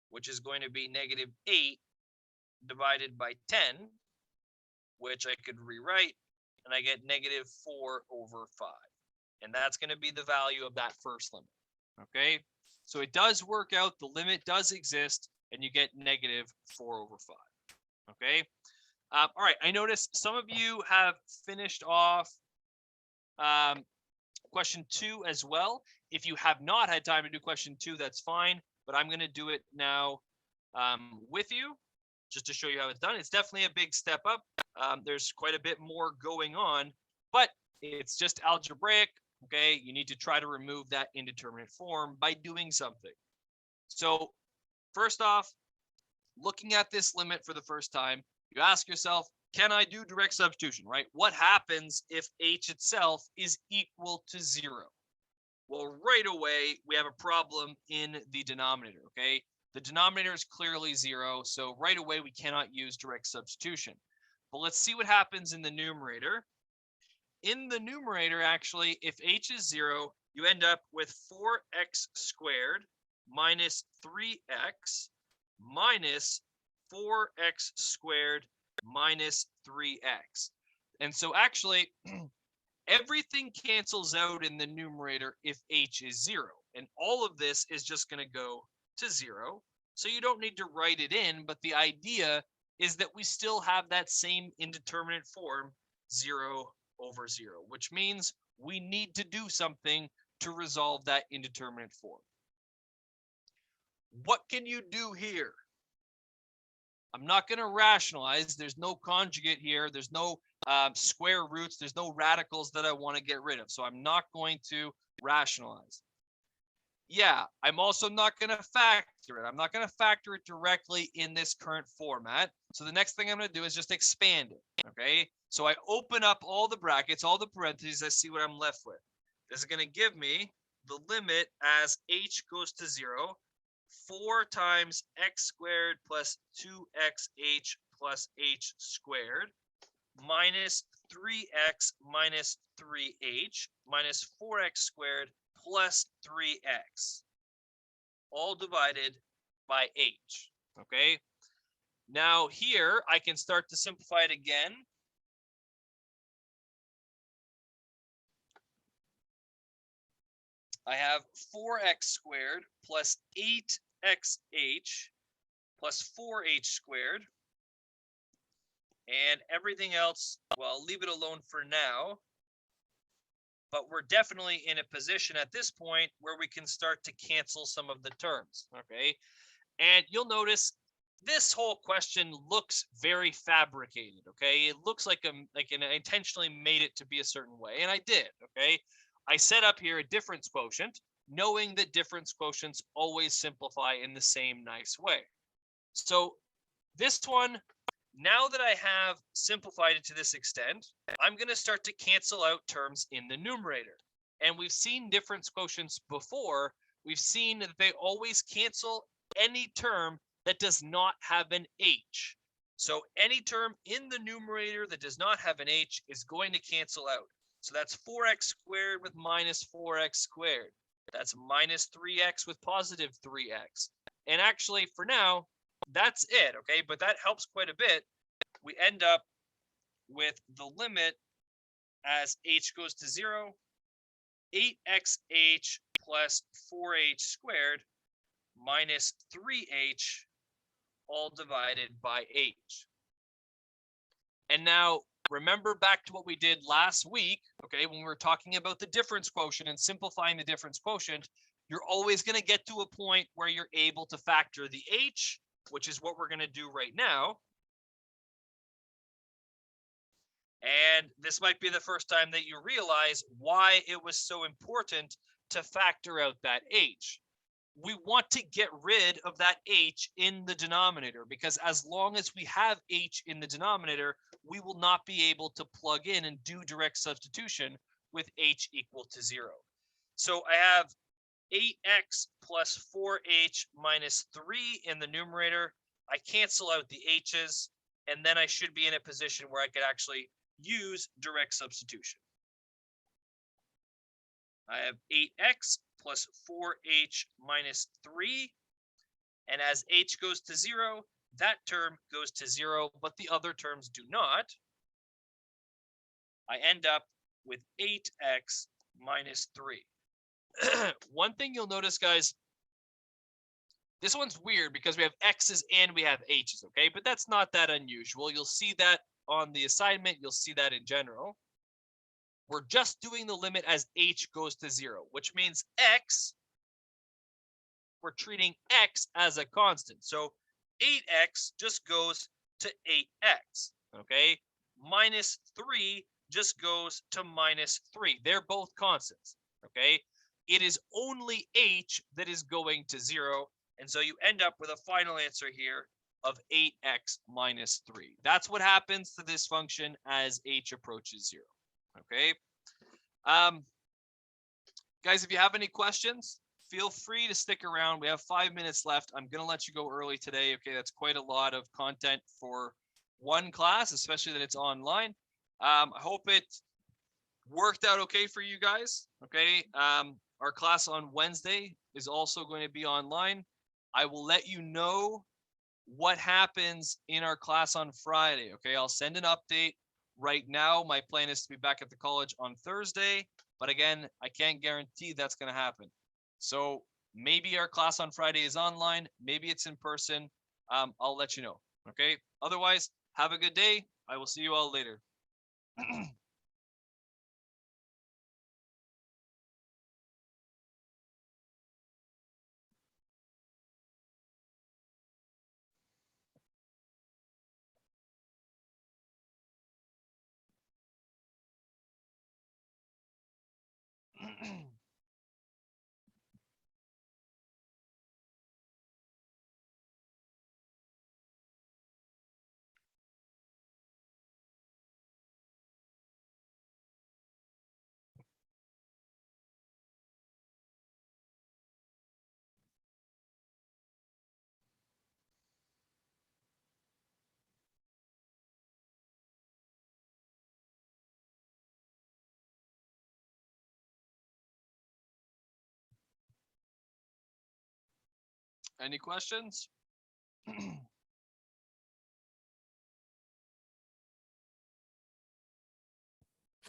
Speaker 1: which is going to be negative 8 divided by 10, which I could rewrite, and I get negative 4 over 5. And that's going to be the value of that first limit. Okay, so it does work out. The limit does exist, and you get negative 4 over 5. Okay. All right. I noticed some of you have finished off question 2 as well. If you have not had time to do question 2, that's fine. But I'm going to do it now with you just to show you how it's done. It's definitely a big step up. There's quite a bit more going on, but it's just algebraic. Okay, you need to try to remove that indeterminate form by doing something. So first off, looking at this limit for the first time, you ask yourself, can I do direct substitution, right? What happens if h itself is equal to 0? Well, right away, we have a problem in the denominator, okay? The denominator is clearly 0, so right away, we cannot use direct substitution. But let's see what happens in the numerator. In the numerator, actually, if h is 0, you end up with 4x squared minus 3x minus 4x squared minus 3x. And so actually, everything cancels out in the numerator if h is 0. And all of this is just going to go to 0. So you don't need to write it in, but the idea is that we still have that same indeterminate form, 0 over 0, which means we need to do something to resolve that indeterminate form. What can you do here? I'm not going to rationalize. There's no conjugate here. There's no square roots. There's no radicals that I want to get rid of. So I'm not going to rationalize. Yeah, I'm also not going to factor it. I'm not going to factor it directly in this current format. So the next thing I'm going to do is just expand it. Okay, so I open up all the brackets, all the parentheses. I see what I'm left with. This is going to give me the limit as h goes to 0. 4 times x squared plus 2xh plus h squared minus 3x minus 3h minus 4x squared plus 3x, all divided by h. Okay, now here I can start to simplify it again. I have 4x squared plus 8xh plus 4h squared. And everything else, well, I'll leave it alone for now. But we're definitely in a position at this point where we can start to cancel some of the terms, okay? And you'll notice this whole question looks very fabricated, okay? It looks like I intentionally made it to be a certain way, and I did, okay? I set up here a difference quotient, knowing that difference quotients always simplify in the same nice way. So this one, now that I have simplified it to this extent, I'm going to start to cancel out terms in the numerator. And we've seen difference quotients before. We've seen that they always cancel any term that does not have an h. So any term in the numerator that does not have an h is going to cancel out. So that's 4x squared with minus 4x squared. That's minus 3x with positive 3x. And actually, for now, that's it, okay? But that helps quite a bit. We end up with the limit as h goes to 0, 8xh plus 4h squared minus 3h all divided by h. And now remember back to what we did last week, okay, when we were talking about the difference quotient and simplifying the difference quotient, you're always going to get to a point where you're able to factor the h, which is what we're going to do right now. And this might be the first time that you realize why it was so important to factor out that h. We want to get rid of that h in the denominator, because as long as we have h in the denominator, we will not be able to plug in and do direct substitution with h equal to 0. So I have 8x plus 4h minus 3 in the numerator. I cancel out the h's, and then I should be in a position where I could actually use direct substitution. I have 8x plus 4h minus 3. And as h goes to 0, that term goes to 0, but the other terms do not. I end up with 8x minus 3. One thing you'll notice, guys, this one's weird because we have x's and we have h's, okay? But that's not that unusual. You'll see that on the assignment. You'll see that in general. We're just doing the limit as h goes to 0, which means x, we're treating x as a constant. So 8x just goes to 8x, okay? Minus 3 just goes to minus 3. They're both constants, okay? It is only h that is going to 0, and so you end up with a final answer here of 8x minus 3. That's what happens to this function as h approaches 0, okay? Guys, if you have any questions, feel free to stick around. We have 5 minutes left. I'm going to let you go early today, okay? That's quite a lot of content for one class, especially that it's online. I hope it worked out okay for you guys, okay? Our class on Wednesday is also going to be online. I will let you know what happens in our class on Friday, okay? I'll send an update. Right now, my plan is to be back at the college on Thursday, but again, I can't guarantee that's going to happen. So maybe our class on Friday is online, maybe it's in person. I'll let you know, okay? Otherwise, have a good day. I will see you all later. Any questions?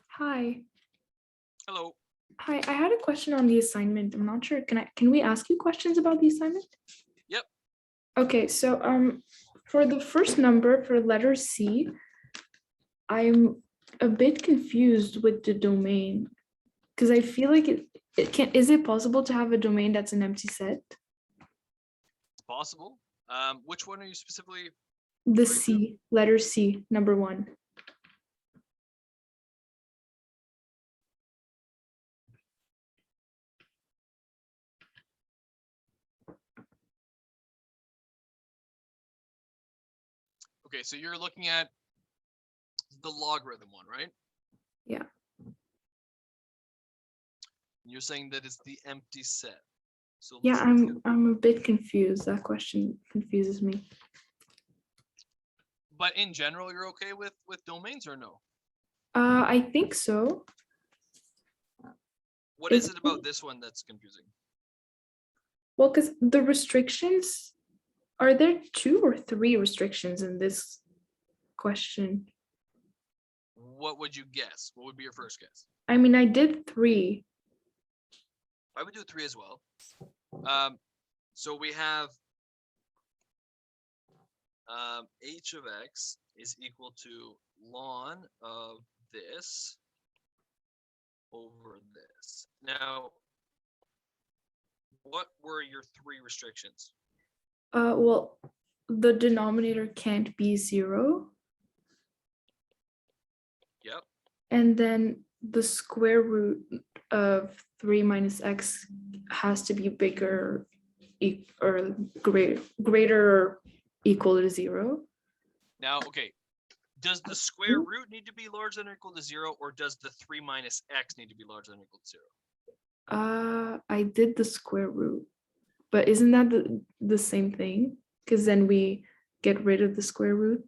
Speaker 2: Hi.
Speaker 1: Hello.
Speaker 2: Hi, I had a question on the assignment. I'm not sure. Can we ask you questions about the assignment?
Speaker 1: Yep.
Speaker 2: Okay, so for the first number for letter C, I'm a bit confused with the domain because I feel like it can. Is it possible to have a domain that's an empty set?
Speaker 1: It's possible. Which one are you specifically?
Speaker 2: The
Speaker 1: Referring to?
Speaker 2: C, letter C, number 1.
Speaker 1: Okay, so you're looking at the logarithm one, right?
Speaker 2: Yeah.
Speaker 1: You're saying that it's the empty set. So
Speaker 2: Yeah,
Speaker 1: let's look at,
Speaker 2: I'm a bit confused. That question confuses me.
Speaker 1: but in general, you're okay with domains or no?
Speaker 2: I think so.
Speaker 1: What is
Speaker 2: It's
Speaker 1: it about this one that's confusing?
Speaker 2: well, because the restrictions, are there 2 or 3 restrictions in this question?
Speaker 1: What would you guess? What would be your first guess?
Speaker 2: I mean, I did 3.
Speaker 1: I would do 3 as well. So we have h of x is equal to ln of this over this. Now, what were your 3 restrictions?
Speaker 2: Well, the denominator can't be 0.
Speaker 1: Yep.
Speaker 2: And then the square root of 3 minus x has to be bigger or greater or equal to 0.
Speaker 1: Now, okay, does the square root need to be larger than or equal to 0, or does the 3 minus x need to be larger than or equal to 0?
Speaker 2: I did the square root, but isn't that the same thing? Because then we get rid of the square root.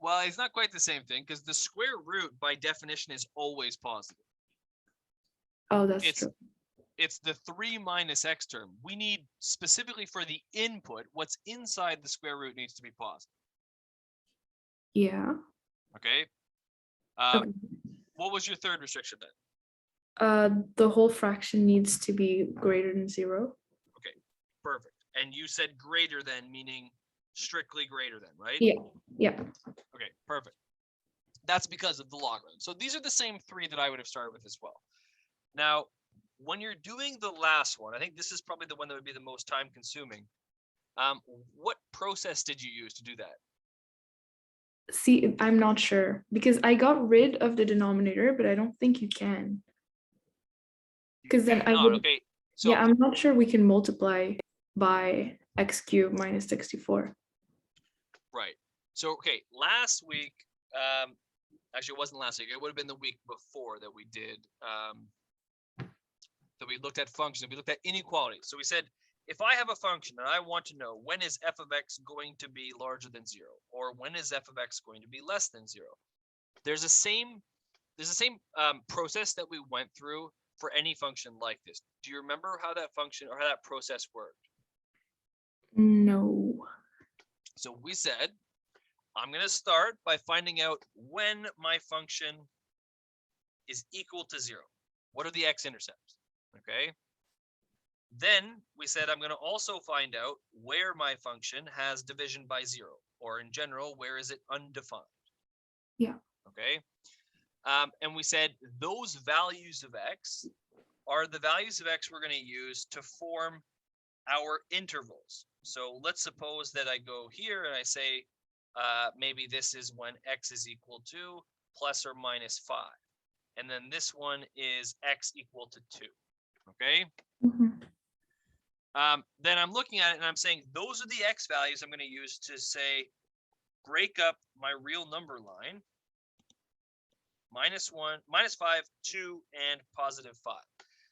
Speaker 1: Well, it's not quite the same thing because the square root by definition is always positive.
Speaker 2: Oh, that's
Speaker 1: It's
Speaker 2: true.
Speaker 1: it's the 3 minus x term. We need specifically for the input, what's inside the square root needs to be positive.
Speaker 2: Yeah.
Speaker 1: Okay.
Speaker 2: Okay.
Speaker 1: What was your third restriction then?
Speaker 2: The whole fraction needs to be greater than 0.
Speaker 1: Okay, perfect. And you said greater than, meaning strictly greater than, right?
Speaker 2: Yeah. Yeah.
Speaker 1: Okay, perfect. That's because of the logarithm. So these are the same 3 that I would have started with as well. Now, when you're doing the last one, I think this is probably the one that would be the most time consuming. What process did you use to do that?
Speaker 2: See, I'm not sure because I got rid of the denominator, but I don't think you can. Because then I would,
Speaker 1: okay. So
Speaker 2: yeah, I'm not sure we can multiply by x cubed minus 64.
Speaker 1: right. So okay, last week, actually it wasn't last week, it would have been the week before that we did that we looked at functions, we looked at inequalities. So we said, if I have a function and I want to know when is f of x going to be larger than 0, or when is f of x going to be less than 0, there's the same process that we went through for any function like this. Do you remember how that function or how that process worked?
Speaker 2: No.
Speaker 1: So we said, I'm going to start by finding out when my function is equal to 0. What are the x-intercepts? Okay. Then we said, I'm going to also find out where my function has division by 0, or in general, where is it undefined?
Speaker 2: Yeah.
Speaker 1: Okay. And we said those values of x are the values of x we're going to use to form our intervals. So let's suppose that I go here and I say, maybe this is when x is equal to plus or minus 5. And then this one is x equal to 2. Okay.
Speaker 2: Mhm.
Speaker 1: Then I'm looking at it and I'm saying, those are the x values I'm going to use to say, break up my real number line. -1, -5, 2, and +5.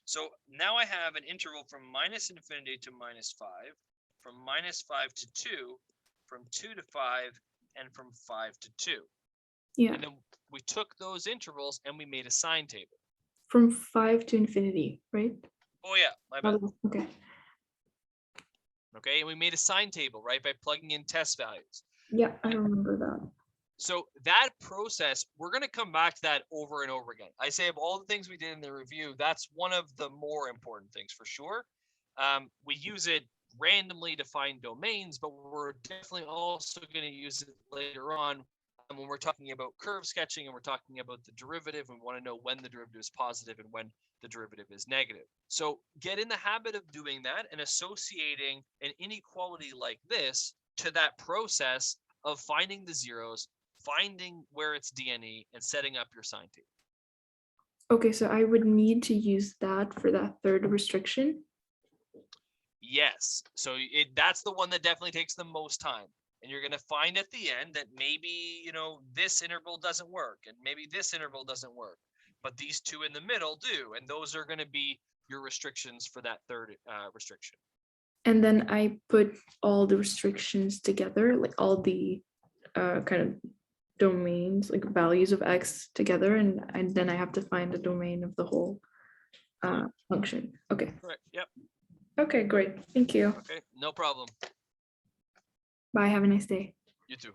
Speaker 1: So now I have an interval from -infinity to -5, from -5 to 2, from 2 to 5, and from 5 to 2.
Speaker 2: Yeah.
Speaker 1: And then we took those intervals and we made a sign table.
Speaker 2: From 5 to infinity, right?
Speaker 1: Oh yeah, my bad.
Speaker 2: Okay.
Speaker 1: Okay, and we made a sign table, right, by plugging in test values.
Speaker 2: Yeah, I remember that.
Speaker 1: So that process, we're going to come back to that over and over again. I say of all the things we did in the review, that's one of the more important things for sure. We use it randomly to find domains, but we're definitely also going to use it later on And when we're talking about curve sketching and we're talking about the derivative, we want to know when the derivative is positive and when the derivative is negative. So get in the habit of doing that and associating an inequality like this to that process of finding the zeros, finding where it's DNE, and setting up your sign table.
Speaker 2: Okay, so I would need to use that for that third restriction.
Speaker 1: Yes. So that's the one that definitely takes the most time. And you're going to find at the end that maybe, this interval doesn't work and maybe this interval doesn't work, but these two in the middle do. And those are going to be your restrictions for that third restriction.
Speaker 2: And then I put all the restrictions together, like all the kind of domains, like values of x together, and then I have to find the domain of the whole function. Okay.
Speaker 1: Correct. Yep.
Speaker 2: Okay, great. Thank you.
Speaker 1: Okay. No problem.
Speaker 2: Bye. Have a nice day.
Speaker 1: You too.